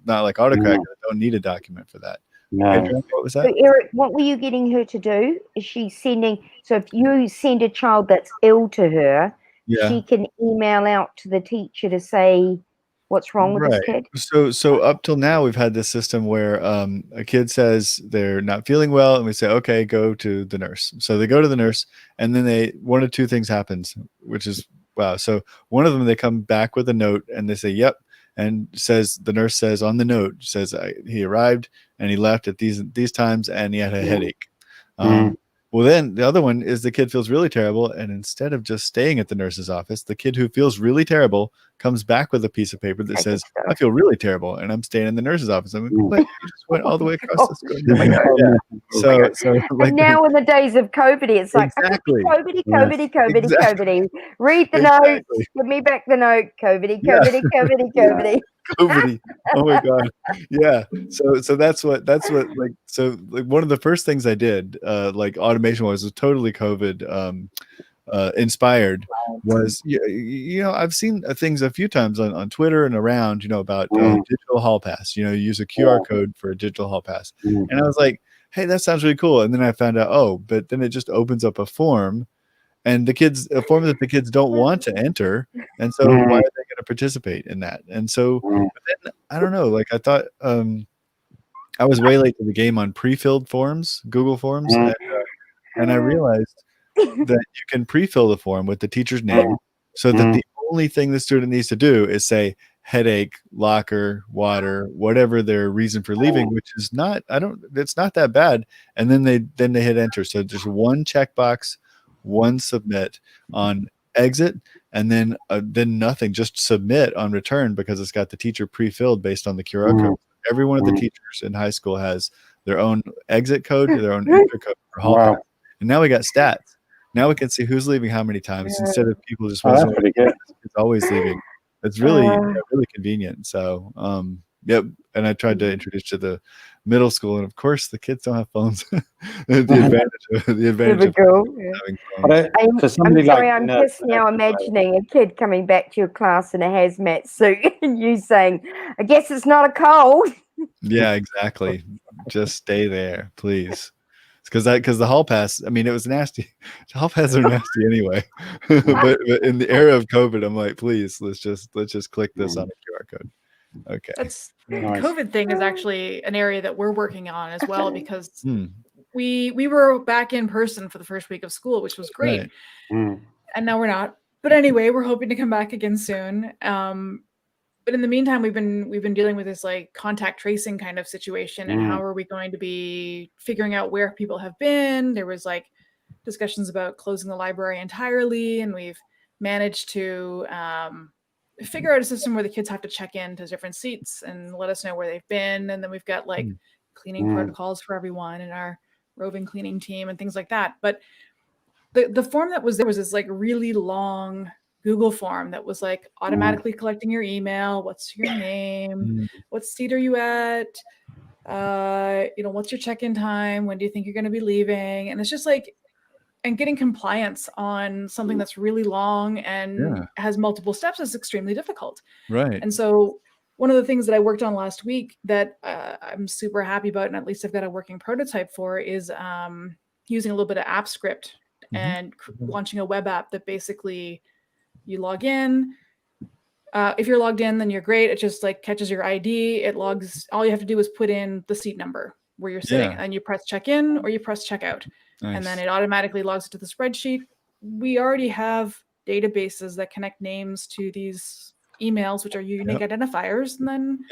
like Autocrat. I don't need a document for that. Adrian, what was that? So Eric, what were you getting her to do? Is she sending? So if you send a child that's ill to her, she can email out to the teacher to say what's wrong with this kid. So up till now, we've had this system where a kid says they're not feeling well, and we say, okay, go to the nurse. So they go to the nurse, and then one of two things happens, which is wow. So one of them, they come back with a note, and they say, yep. And the nurse says on the note, he arrived and he left at these times and he had a headache. Well, then the other one is the kid feels really terrible. And instead of just staying at the nurse's office, the kid who feels really terrible comes back with a piece of paper that says, I feel really terrible and I'm staying in the nurse's office. I'm like, what? You just went all the way across the school. Oh my God. So and now in the days of COVID, it's like, COVID. Read the note, give me back the note, COVID. Oh my God. Yeah. So that's what one of the first things I did, like automation was totally COVID inspired, was I've seen things a few times on Twitter and around, about digital hall pass. You use a QR code for a digital hall pass. And I was like, hey, that sounds really cool. And then I found out, but then it just opens up a form. And a form that the kids don't want to enter, and so why are they going to participate in that? And so, but then, I don't know. Like I thought, I was way late to the game on pre-filled forms, Google Forms, and I realized that you can pre-fill the form with the teacher's name, so that the only thing the student needs to do is say headache, locker, water, whatever their reason for leaving, which is not. It's not that bad. And then they hit enter. So just one checkbox. One submit on exit, and then nothing, just submit on return, because it's got the teacher pre-filled based on the QR code. Every one of the teachers in high school has their own exit code, their own enter code for hall pass. And now we got stats. now we can see who's leaving how many times instead of people just that's pretty good. It's always leaving. It's really really convenient. So yep. And I tried to introduce to the middle school, and of course the kids don't have phones. the advantage of having phones. For somebody I'm just now imagining a kid coming back to your class in a hazmat suit and you saying, I guess it's not a cold. Yeah, exactly. Just stay there, please. Because the hall pass, I mean, it was nasty. The hall passes are nasty anyway. but in the era of COVID, I'm like, please, let's just click this on a QR code. Okay. That's Nice. COVID thing is actually an area that we're working on as well, because we were back in person for the first week of school, which was great. Right. And now we're not. But anyway, we're hoping to come back again soon. But in the meantime, we've been dealing with this like contact tracing kind of situation, and how are we going to be figuring out where people have been? There was like discussions about closing the library entirely, and we've managed to figure out a system where the kids have to check in to different seats and let us know where they've been. And then we've got like cleaning protocols for everyone in our roving cleaning team and things like that. But the form that was there was this like really long Google form that was like automatically collecting your email. What's your name? What seat are you at? What's your check-in time? When do you think you're going to be leaving? And it's just like, and getting compliance on something that's really long and has multiple steps is extremely difficult. Right. And so one of the things that I worked on last week that I'm super happy about, and at least I've got a working prototype for, is using a little bit of app script and launching a web app that basically you log in. If you're logged in, then you're great. It just like catches your ID. It logs. All you have to do is put in the seat number where you're sitting, and you press check in or you press check out. Nice. And then it automatically logs it to the spreadsheet. We already have databases that connect names to these emails, which are unique identifiers. And then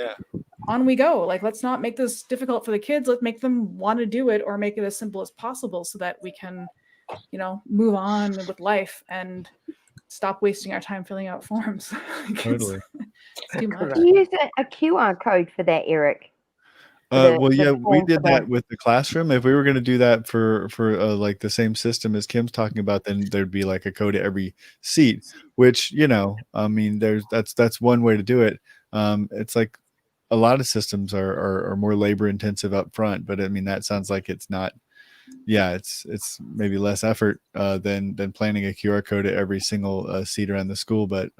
on we go. Like, let's not make this difficult for the kids. Let's make them want to do it, or make it as simple as possible so that we can, move on with life and stop wasting our time filling out forms. Totally. It's too much. Do you use a QR code for that, Eric? We did that with the classroom. If we were going to do that for like the same system as Kim's talking about, then there'd be like a code at every seat, which, I mean, that's one way to do it. It's like a lot of systems are more labor intensive up front, but I mean, that sounds like it's not. Yeah, it's maybe less effort than planning a QR code at every single seat around the school. But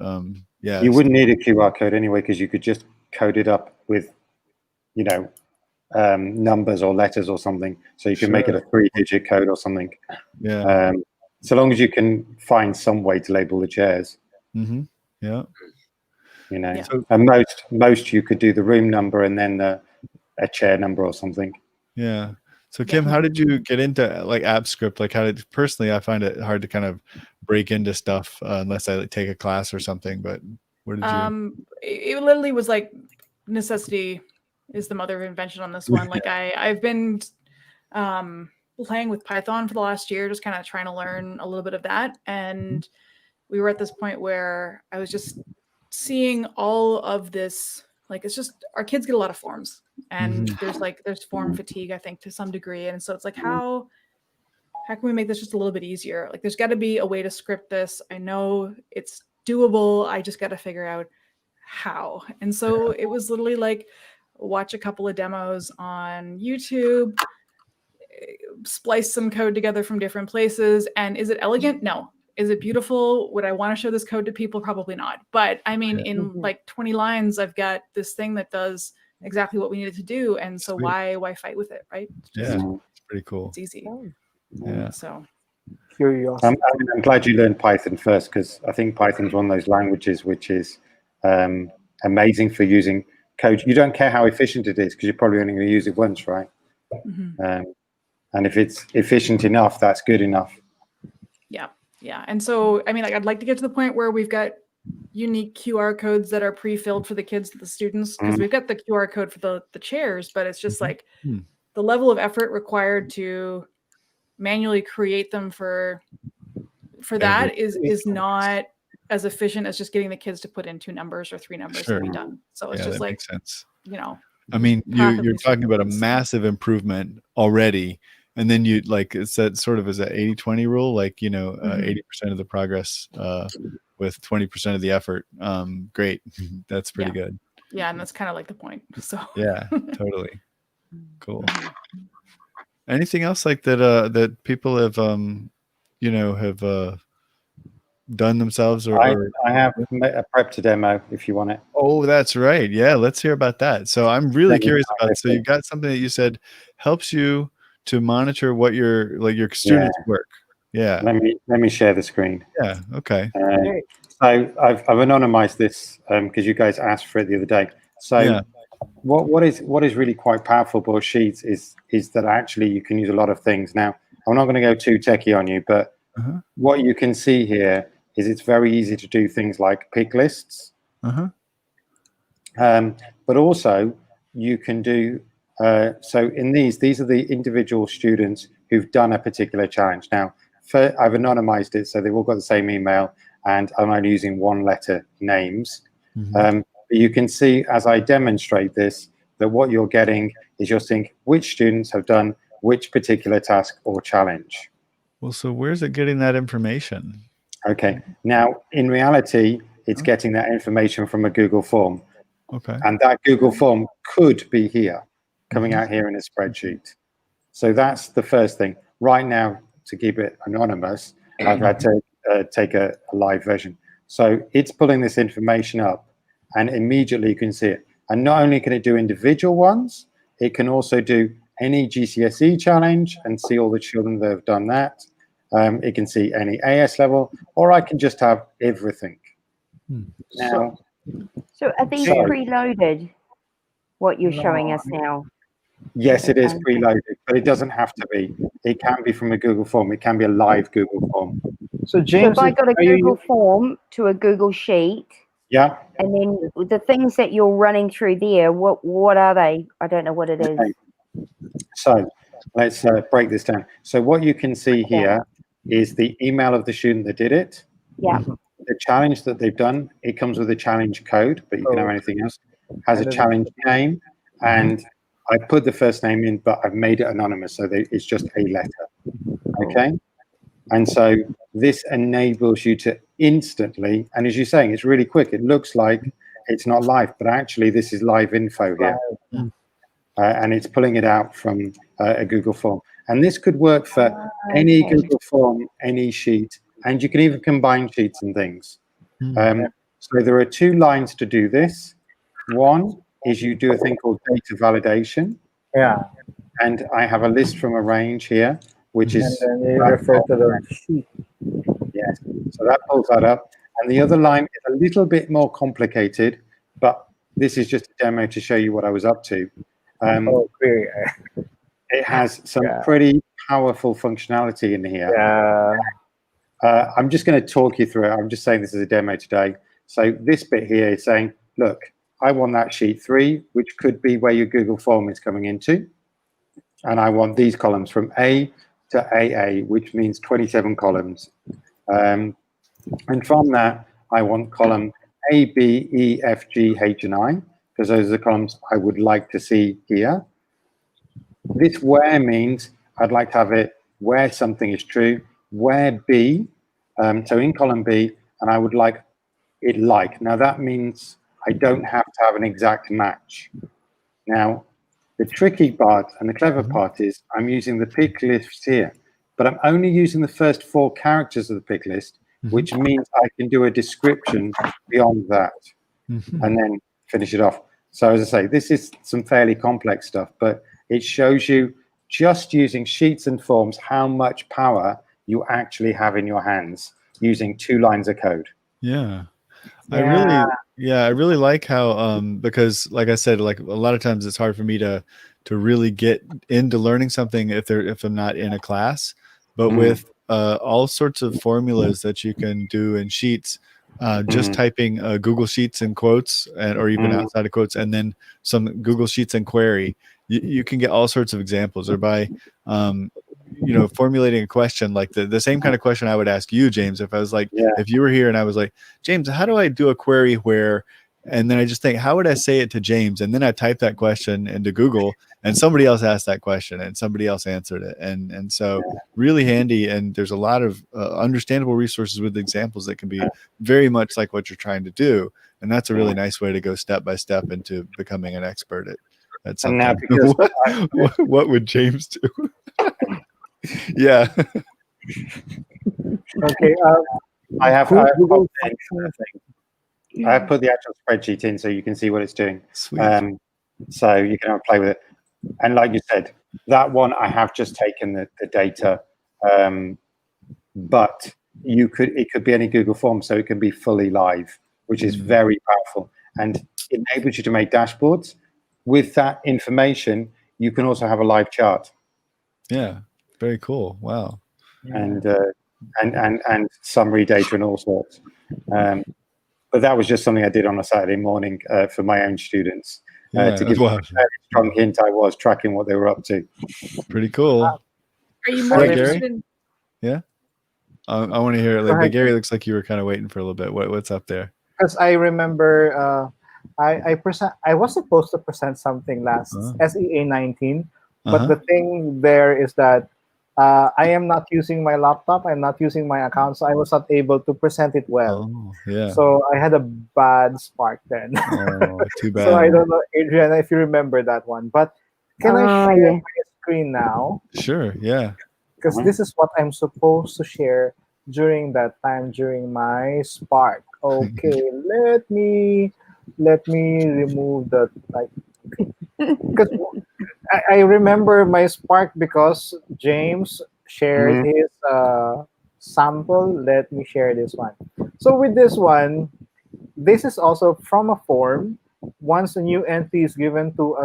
you wouldn't need a QR code anyway, because you could just code it up with, numbers or letters or something. So you can make it a 3-digit code or something. Yeah. So long as you can find some way to label the chairs. Yeah. And most you could do the room number and then a chair number or something. Yeah. So Kim, how did you get into like app script? Like, personally, I find it hard to kind of break into stuff unless I take a class or something. But what did you? It literally was like necessity is the mother of invention on this one. Like I've been playing with Python for the last year, just kind of trying to learn a little bit of that. And we were at this point where I was just seeing all of this. Like, it's just, our kids get a lot of forms, and there's form fatigue, I think, to some degree. And so it's like, how can we make this just a little bit easier? Like, there's got to be a way to script this. I know it's doable. I just got to figure out how. And so it was literally like, watch a couple of demos on YouTube, splice some code together from different places. And is it elegant? No. Is it beautiful? Would I want to show this code to people? Probably not. But I mean, in like 20 lines, I've got this thing that does exactly what we needed to do. And so why fight with it, right? It's pretty cool. It's easy. Yeah. So curiosity. I'm glad you learned Python first, because I think Python's one of those languages which is amazing for using code. You don't care how efficient it is, because you're probably only going to use it once, right? And if it's efficient enough, that's good enough. Yeah. And so, I mean, like, I'd like to get to the point where we've got unique QR codes that are pre-filled for the kids, the students, because we've got the QR code for the chairs, but it's just like the level of effort required to manually create them for that is not as efficient as just getting the kids to put in 2 numbers or 3 numbers and be done. So it's just like, makes sense. you know, I mean, you're talking about a massive improvement already And then you like it's that sort of as an 80-20 rule, like 80% of the progress with 20% of the effort. Great, that's pretty good. Yeah, and that's kind of like the point. So yeah, totally cool. Anything else like that that people have done themselves or I have a prep to demo if you want it. Oh, that's right. Yeah, let's hear about that. So I'm really curious about. So you've got something that you said helps you to monitor what your students' work. Yeah. Let me share the screen. Yeah. Okay. So I've anonymized this because you guys asked for it the other day. So what is really quite powerful about Sheets is that actually you can use a lot of things. Now I'm not going to go too techie on you, but what you can see here is it's very easy to do things like pick lists. But also you can do, so in these are the individual students who've done a particular challenge. Now, I've anonymized it, so they've all got the same email, and I'm only using one letter names. But you can see as I demonstrate this, that what you're getting is you're seeing which students have done which particular task or challenge. Well, so where's it getting that information? Okay, now in reality, it's getting that information from a Google form. Okay. And that Google form could be here, coming out here in a spreadsheet. So that's the first thing. Right now, to keep it anonymous, I've had to take a live version. So it's pulling this information up, and immediately you can see it. And not only can it do individual ones, it can also do any GCSE challenge and see all the children that have done that. It can see any AS level, or I can just have everything. Now, so are these preloaded, what you're showing us now? Yes, it is preloaded, but it doesn't have to be. It can be from a Google form. It can be a live Google form. So James, so if I got a Google form to a Google sheet, yeah, and then the things that you're running through there, what are they? I don't know what it is. Okay. So let's break this down. So what you can see here is the email of the student that did it. Yeah. The challenge that they've done, it comes with a challenge code, but you can have anything else. Has a challenge name, and I put the first name in, but I've made it anonymous, so it's just a letter. Okay, and so this enables you to instantly, and as you're saying, it's really quick. It looks like it's not live, but actually this is live info here, and it's pulling it out from a Google form. And this could work for any Google form, any sheet, and you can even combine sheets and things. So there are two lines to do this. One is you do a thing called data validation. Yeah. And I have a list from a range here, which is... And then you refer to the sheet. Yes, so that pulls that up. And the other line is a little bit more complicated, but this is just a demo to show you what I was up to. It has some pretty powerful functionality in here. I'm just going to talk you through it. I'm just saying this is a demo today. So this bit here is saying, look, I want that sheet 3, which could be where your Google form is coming into. And I want these columns from A to AA, which means 27 columns. And from that, I want column A, B, E, F, G, H, and I, because those are the columns I would like to see here. This where means I'd like to have it where something is true, where B, so in column B, and I would like it like. Now that means I don't have to have an exact match. Now, the tricky part and the clever part is I'm using the pick list here, but I'm only using the first 4 characters of the pick list, which means I can do a description beyond that and then finish it off. So as I say, this is some fairly complex stuff, but it shows you just using sheets and forms how much power you actually have in your hands using 2 lines of code. Yeah. I really like how because like I said, like a lot of times it's hard for me to really get into learning something if I'm not in a class, but with all sorts of formulas that you can do in sheets, just typing Google Sheets in quotes or even outside of quotes, and then some Google Sheets and query, you can get all sorts of examples. Or by formulating a question like the same kind of question I would ask you, James, if I was like, if you were here and I was like, James, how do I do a query where and then I just think, how would I say it to James? And then I type that question into Google, and somebody else asked that question, and somebody else answered it, and so really handy. And there's a lot of understandable resources with examples that can be very much like what you're trying to do, and that's a really nice way to go step by step into becoming an expert at something. And now, because what would James do? Yeah. Okay. I have Google I have put the actual spreadsheet in so you can see what it's doing. Sweet. So you can have a play with it. And like you said, that one I have just taken the data, but it could be any Google form, so it can be fully live, which is very powerful and enables you to make dashboards. With that information, you can also have a live chart. Yeah, very cool. Wow. And summary data and all sorts. But that was just something I did on a Saturday morning for my own students to give them a strong hint. I was tracking what they were up to. Pretty cool. Are you more interested Gary? in? Yeah. I want to hear it. But Gary, looks like you were kind of waiting for a little bit. What's up there? Because I remember I was supposed to present something last SEA 19, but the thing there is that I am not using my laptop. I'm not using my account, so I was not able to present it well. So I had a bad spark then. Too bad. So I don't know, Adriana, if you remember that one. But can I share my screen now? Sure, yeah. Because this is what I'm supposed to share during that time, during my spark. Okay, let me remove the because I remember my spark because James shared his sample. Let me share this one. So with this one, this is also from a form. Once a new entry is given to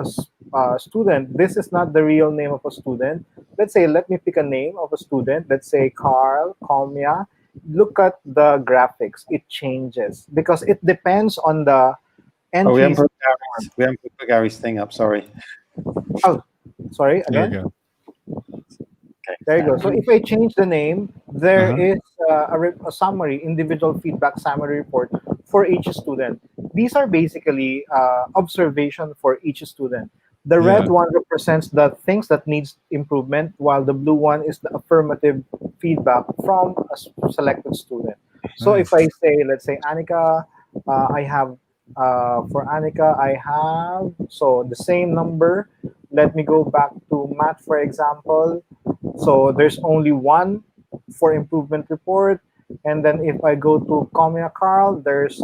a student, this is not the real name of a student. Let's say, let me pick a name of a student. Let's say Carl Comia. Look at the graphics. It changes because it depends on the entries. We haven't put Gary's thing up, sorry. Oh, sorry, again? There you go. Okay. There you go. So if I change the name, there is a summary, individual feedback summary report for each student. These are basically observation for each student. The red one represents the things that needs improvement, while the blue one is the affirmative feedback from a selected student. So if I say, let's say Annika, I have for Annika, I have the same number. Let me go back to Matt, for example. So there's only one for improvement report. And then if I go to Comia Carl, there's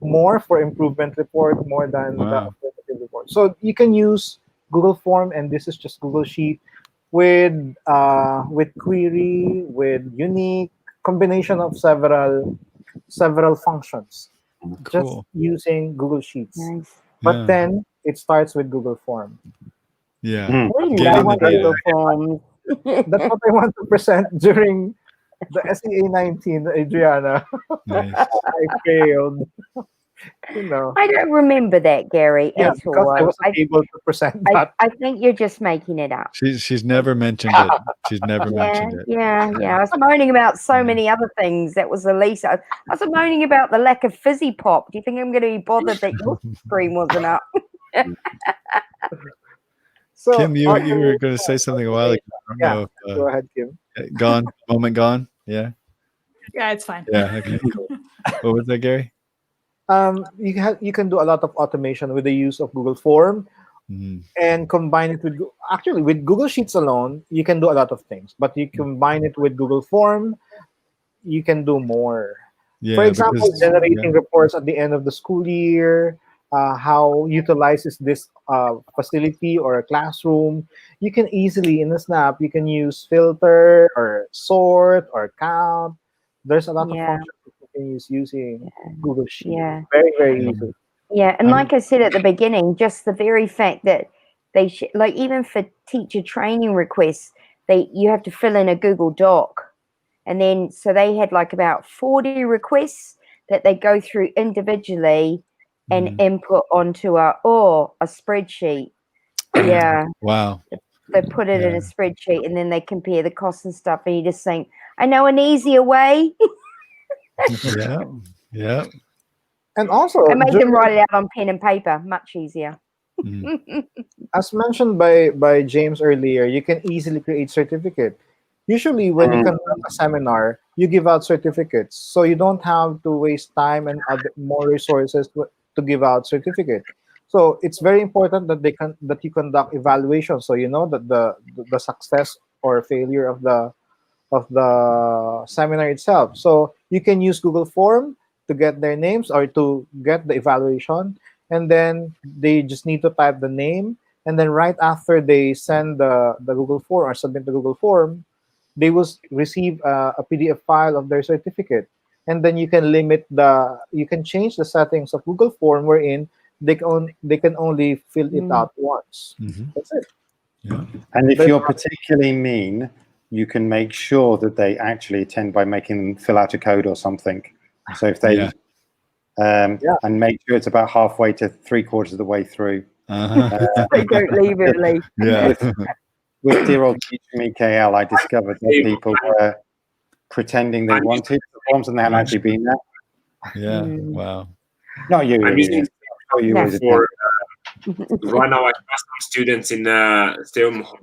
more for improvement report, more than the affirmative report. So you can use Google Form, and this is just Google Sheet with query, with unique combination of several functions. Cool. Just using Google Sheets. Nice. But then it starts with Google Form. Yeah. We love Google Forms. That's what I want to present during the SEA 19, Adriana. Nice. I failed. I don't remember that, Gary, Yeah, at because all. I wasn't able to present that. I think you're just making it up. She's never mentioned it. She's never mentioned it. Yeah. I was moaning about so many other things. That was the least. I was moaning about the lack of fizzy pop. Do you think I'm going to be bothered that your screen wasn't up? So, Kim, you were going to say something a while ago. I don't know if, go ahead, Kim. Moment gone? Yeah? Yeah, it's fine. Yeah, okay, cool. What was that, Gary? You can do a lot of automation with the use of Google Form and combine it with with Google Sheets alone. You can do a lot of things, but you combine it with Google Form, you can do more. For example, generating reports at the end of the school year, how utilizes this facility or a classroom. You can easily, in a snap, you can use filter or sort or count. There's a lot of functions you can use using Google Sheets. Yeah. Very, very easy. Yeah, and like I said at the beginning, just the very fact that they like even for teacher training requests, you have to fill in a Google Doc, and then so they had like about 40 requests that they go through individually and input onto a spreadsheet. Yeah. Wow. They put it in a spreadsheet and then they compare the costs and stuff, and you just think, I know an easier way. Yeah. And also, I made them write it out on pen and paper, much easier. As mentioned by James earlier, you can easily create certificate. Usually, when you conduct a seminar, you give out certificates, so you don't have to waste time and more resources to give out certificate. So it's very important that that you conduct evaluation, so you know that the success or failure of the seminar itself. So you can use Google Form to get their names or to get the evaluation, and then they just need to type the name, and then right after they send the Google Form or submit the Google Form, they will receive a PDF file of their certificate. And then you can change the settings of Google Form wherein they can only fill it out once. That's it. Yeah. And if you're particularly mean, you can make sure that they actually attend by making them fill out a code or something. So if they and make sure it's about halfway to 3/4 of the way through. They don't leave early. Yeah. With dear old teacher Mikael, I discovered that people were pretending they wanted the forms and they hadn't actually been there. Yeah. Wow. Not you. I'm using you for right now. I have some students in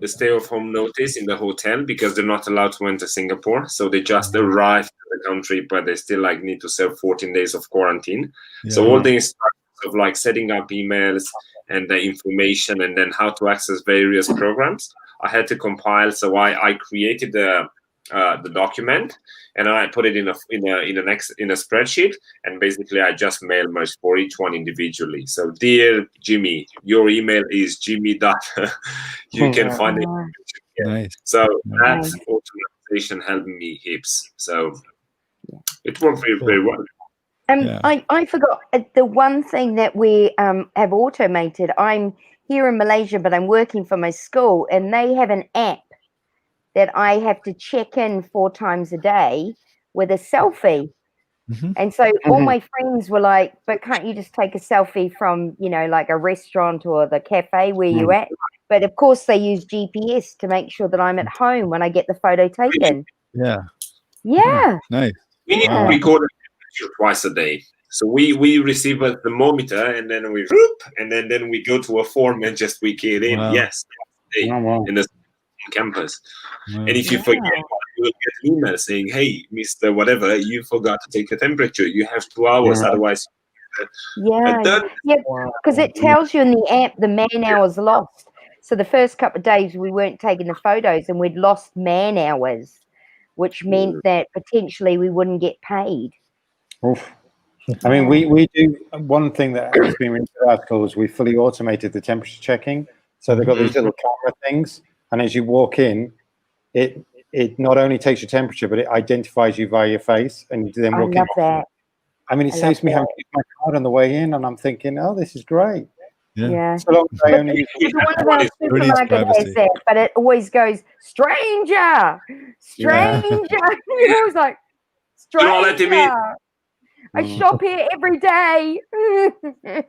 stay of home notice in the hotel because they're not allowed to enter Singapore. So they just arrived to the country, but they still need to serve 14 days of quarantine. Yeah. So all the instructions of setting up emails and the information and then how to access various programs, I had to compile. So I created the document and I put it in a spreadsheet, and basically I just mail merged for each one individually. So dear Jimmy, your email is Jimmy. You can find it. Nice. So that automation helped me heaps. So it worked very, very well. I forgot the one thing that we have automated. I'm here in Malaysia, but I'm working for my school, and they have an app that I have to check in 4 times a day with a selfie. And so all my friends were like, but can't you just take a selfie from, like a restaurant or the cafe where you're at? But of course they use GPS to make sure that I'm at home when I get the photo taken. Yeah. Yeah. Nice. We need to record a temperature twice a day. So we receive a thermometer and then we and then we go to a form and just we key it in. Wow. Yes. In the campus. And if you forget, you will get an email saying, hey, Mr. Whatever, you forgot to take the temperature. You have 2 hours, otherwise. Because it tells you in the app the man hours lost. So the first couple of days we weren't taking the photos and we'd lost man hours, which meant that potentially we wouldn't get paid. Oof. I mean, we do one thing that has been in the article is we fully automated the temperature checking. So they've got these little camera things, and as you walk in, it not only takes your temperature, but it identifies you via your face, and you then walk in. I love that. I mean, it saves me having to use my card on the way in, and I'm thinking, oh, this is great. Yeah. So long as I only use One of our supermarkets has that, but it always goes, stranger. You're always like, stranger. I shop here every day.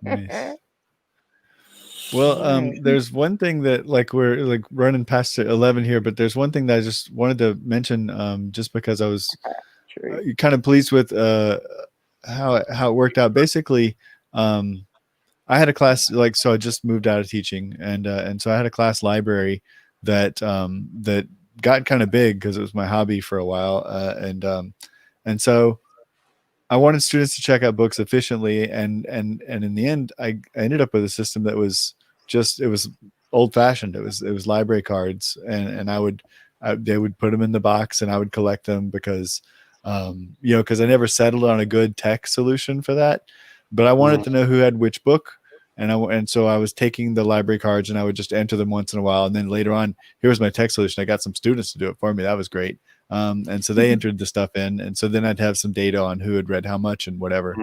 Nice. Well, there's one thing that we're running past 11 here, but there's one thing that I just wanted to mention, just because I was kind of pleased with how it worked out. Basically, I had a class so I just moved out of teaching, and so I had a class library that that got kind of big because it was my hobby for a while, and so I wanted students to check out books efficiently, and in the end, I ended up with a system that was it was old fashioned. It was library cards, and they would put them in the box, and I would collect them because because I never settled on a good tech solution for that, but I wanted to know who had which book, and so I was taking the library cards and I would just enter them once in a while, and then later on, here was my tech solution. I got some students to do it for me. That was great. And so they entered the stuff in, and so then I'd have some data on who had read how much and whatever.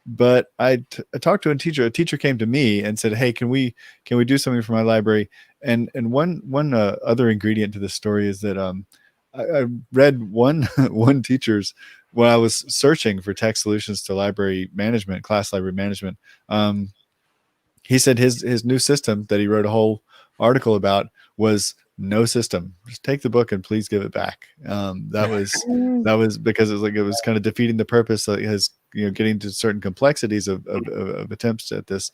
But I talked to a teacher. A teacher came to me and said, "Hey, can we do something for my library?" And one other ingredient to this story is that I read one teacher's when I was searching for tech solutions to library management, class library management. He said his new system that he wrote a whole article about was no system. Just take the book and please give it back. That was because it was kind of defeating the purpose. getting to certain complexities of attempts at this.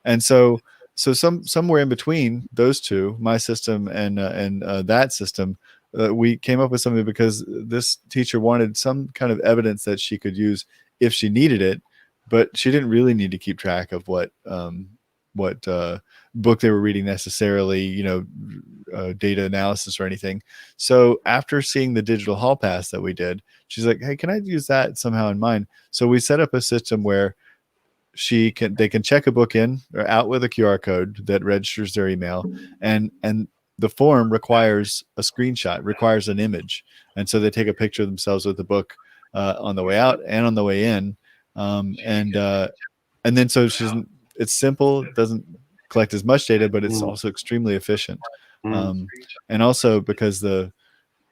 And so somewhere in between those two, my system and that system, we came up with something because this teacher wanted some kind of evidence that she could use if she needed it, but she didn't really need to keep track of what book they were reading necessarily, data analysis or anything. So after seeing the digital hall pass that we did, she's like, hey, can I use that somehow in mine? So we set up a system where they can check a book in or out with a QR code that registers their email, and the form requires a screenshot, requires an image, and so they take a picture of themselves with the book on the way out and on the way in, and then so it's simple, doesn't collect as much data, but it's also extremely efficient, and also because the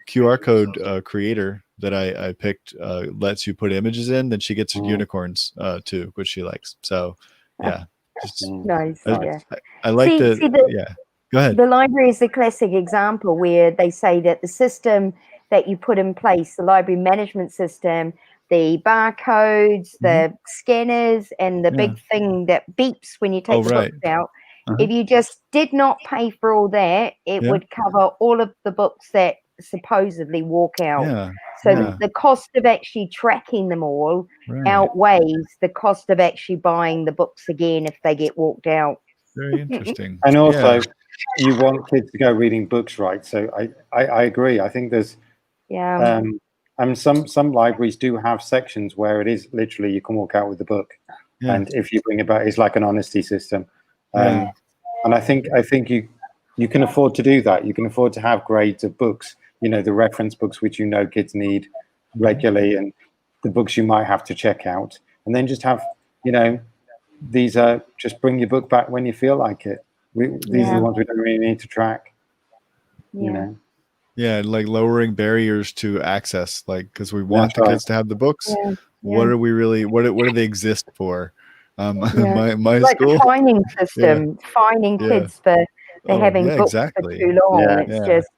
QR code creator that I picked lets you put images in, then she gets unicorns too, which she likes. So yeah, nice. I like Go ahead. The library is a classic example where they say that the system that you put in place, the library management system, the barcodes, the scanners, and the big thing that beeps when you take the books out. If you just did not pay for all that, it would cover all of the books that supposedly walk out. The cost of actually tracking them all outweighs the cost of actually buying the books again if they get walked out. Very interesting. And also, you want kids to go reading books, right? So I agree. I think there's some libraries do have sections where it is literally you can walk out with the book, and if you bring it back, it's like an honesty system. And I think you can afford to do that. You can afford to have grades of books, the reference books which kids need regularly, and the books you might have to check out, and then just have these are just bring your book back when you feel like it. These are the ones we don't really need to track. Like lowering barriers to access, like because we want the kids to have the books. What are we really? What do they exist for? My like school fining system, fining kids for having books for too long. It's just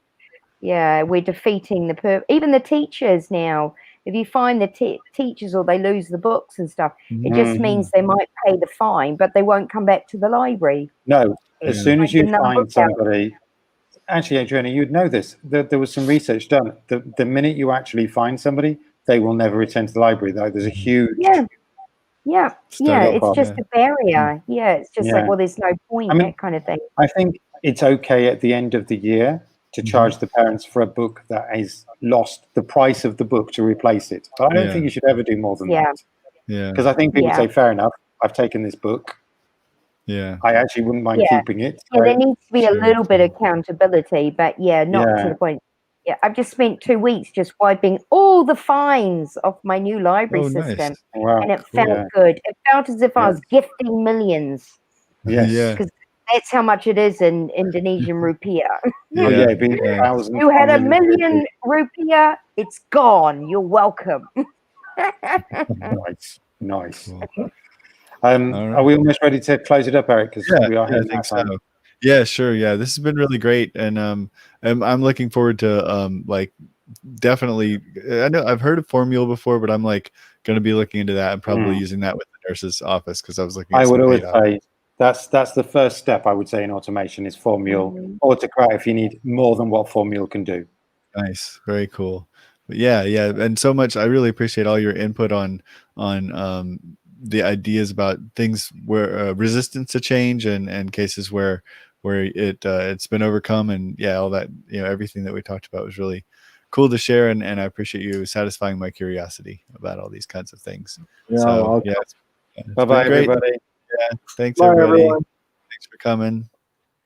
we're defeating even the teachers now. If you find the teachers or they lose the books and stuff, it just means they might pay the fine, but they won't come back to the library. No, as soon as you find somebody, actually, Adriana, you'd know this. There was some research done. The minute you actually find somebody, they will never return to the library. There's a huge it's just a barrier. It's just like, well, there's no point, that kind of thing. I think it's okay at the end of the year to charge the parents for a book that has lost the price of the book to replace it. But I don't think you should ever do more than that. Because I think people say, fair enough, I've taken this book. I actually wouldn't mind keeping it. So. There needs to be a little bit of accountability, but not to the point. I've just spent 2 weeks just wiping all the fines off my new library system. Nice. Wow, and it felt good. It felt as if I was gifting millions. Because that's how much it is in Indonesian rupiah. You had $1 million rupiah, it's gone. You're welcome. Nice. Are we almost ready to close it up, Eric? Because we are I think so. Yeah, sure. Yeah, this has been really great, and I'm looking forward to definitely. I know I've heard of Formula before, but I'm going to be looking into that and probably using that with the nurse's office because I was looking. I would always say that's the first step. I would say in automation is Formula Autocrat if you need more than what Formula can do. Nice, very cool. But yeah, and so much. I really appreciate all your input on the ideas about things where resistance to change and cases where it's been overcome, and all that, everything that we talked about was really cool to share, and I appreciate you satisfying my curiosity about all these kinds of things. It's bye-bye, everybody. Thanks, everybody. Thanks for coming.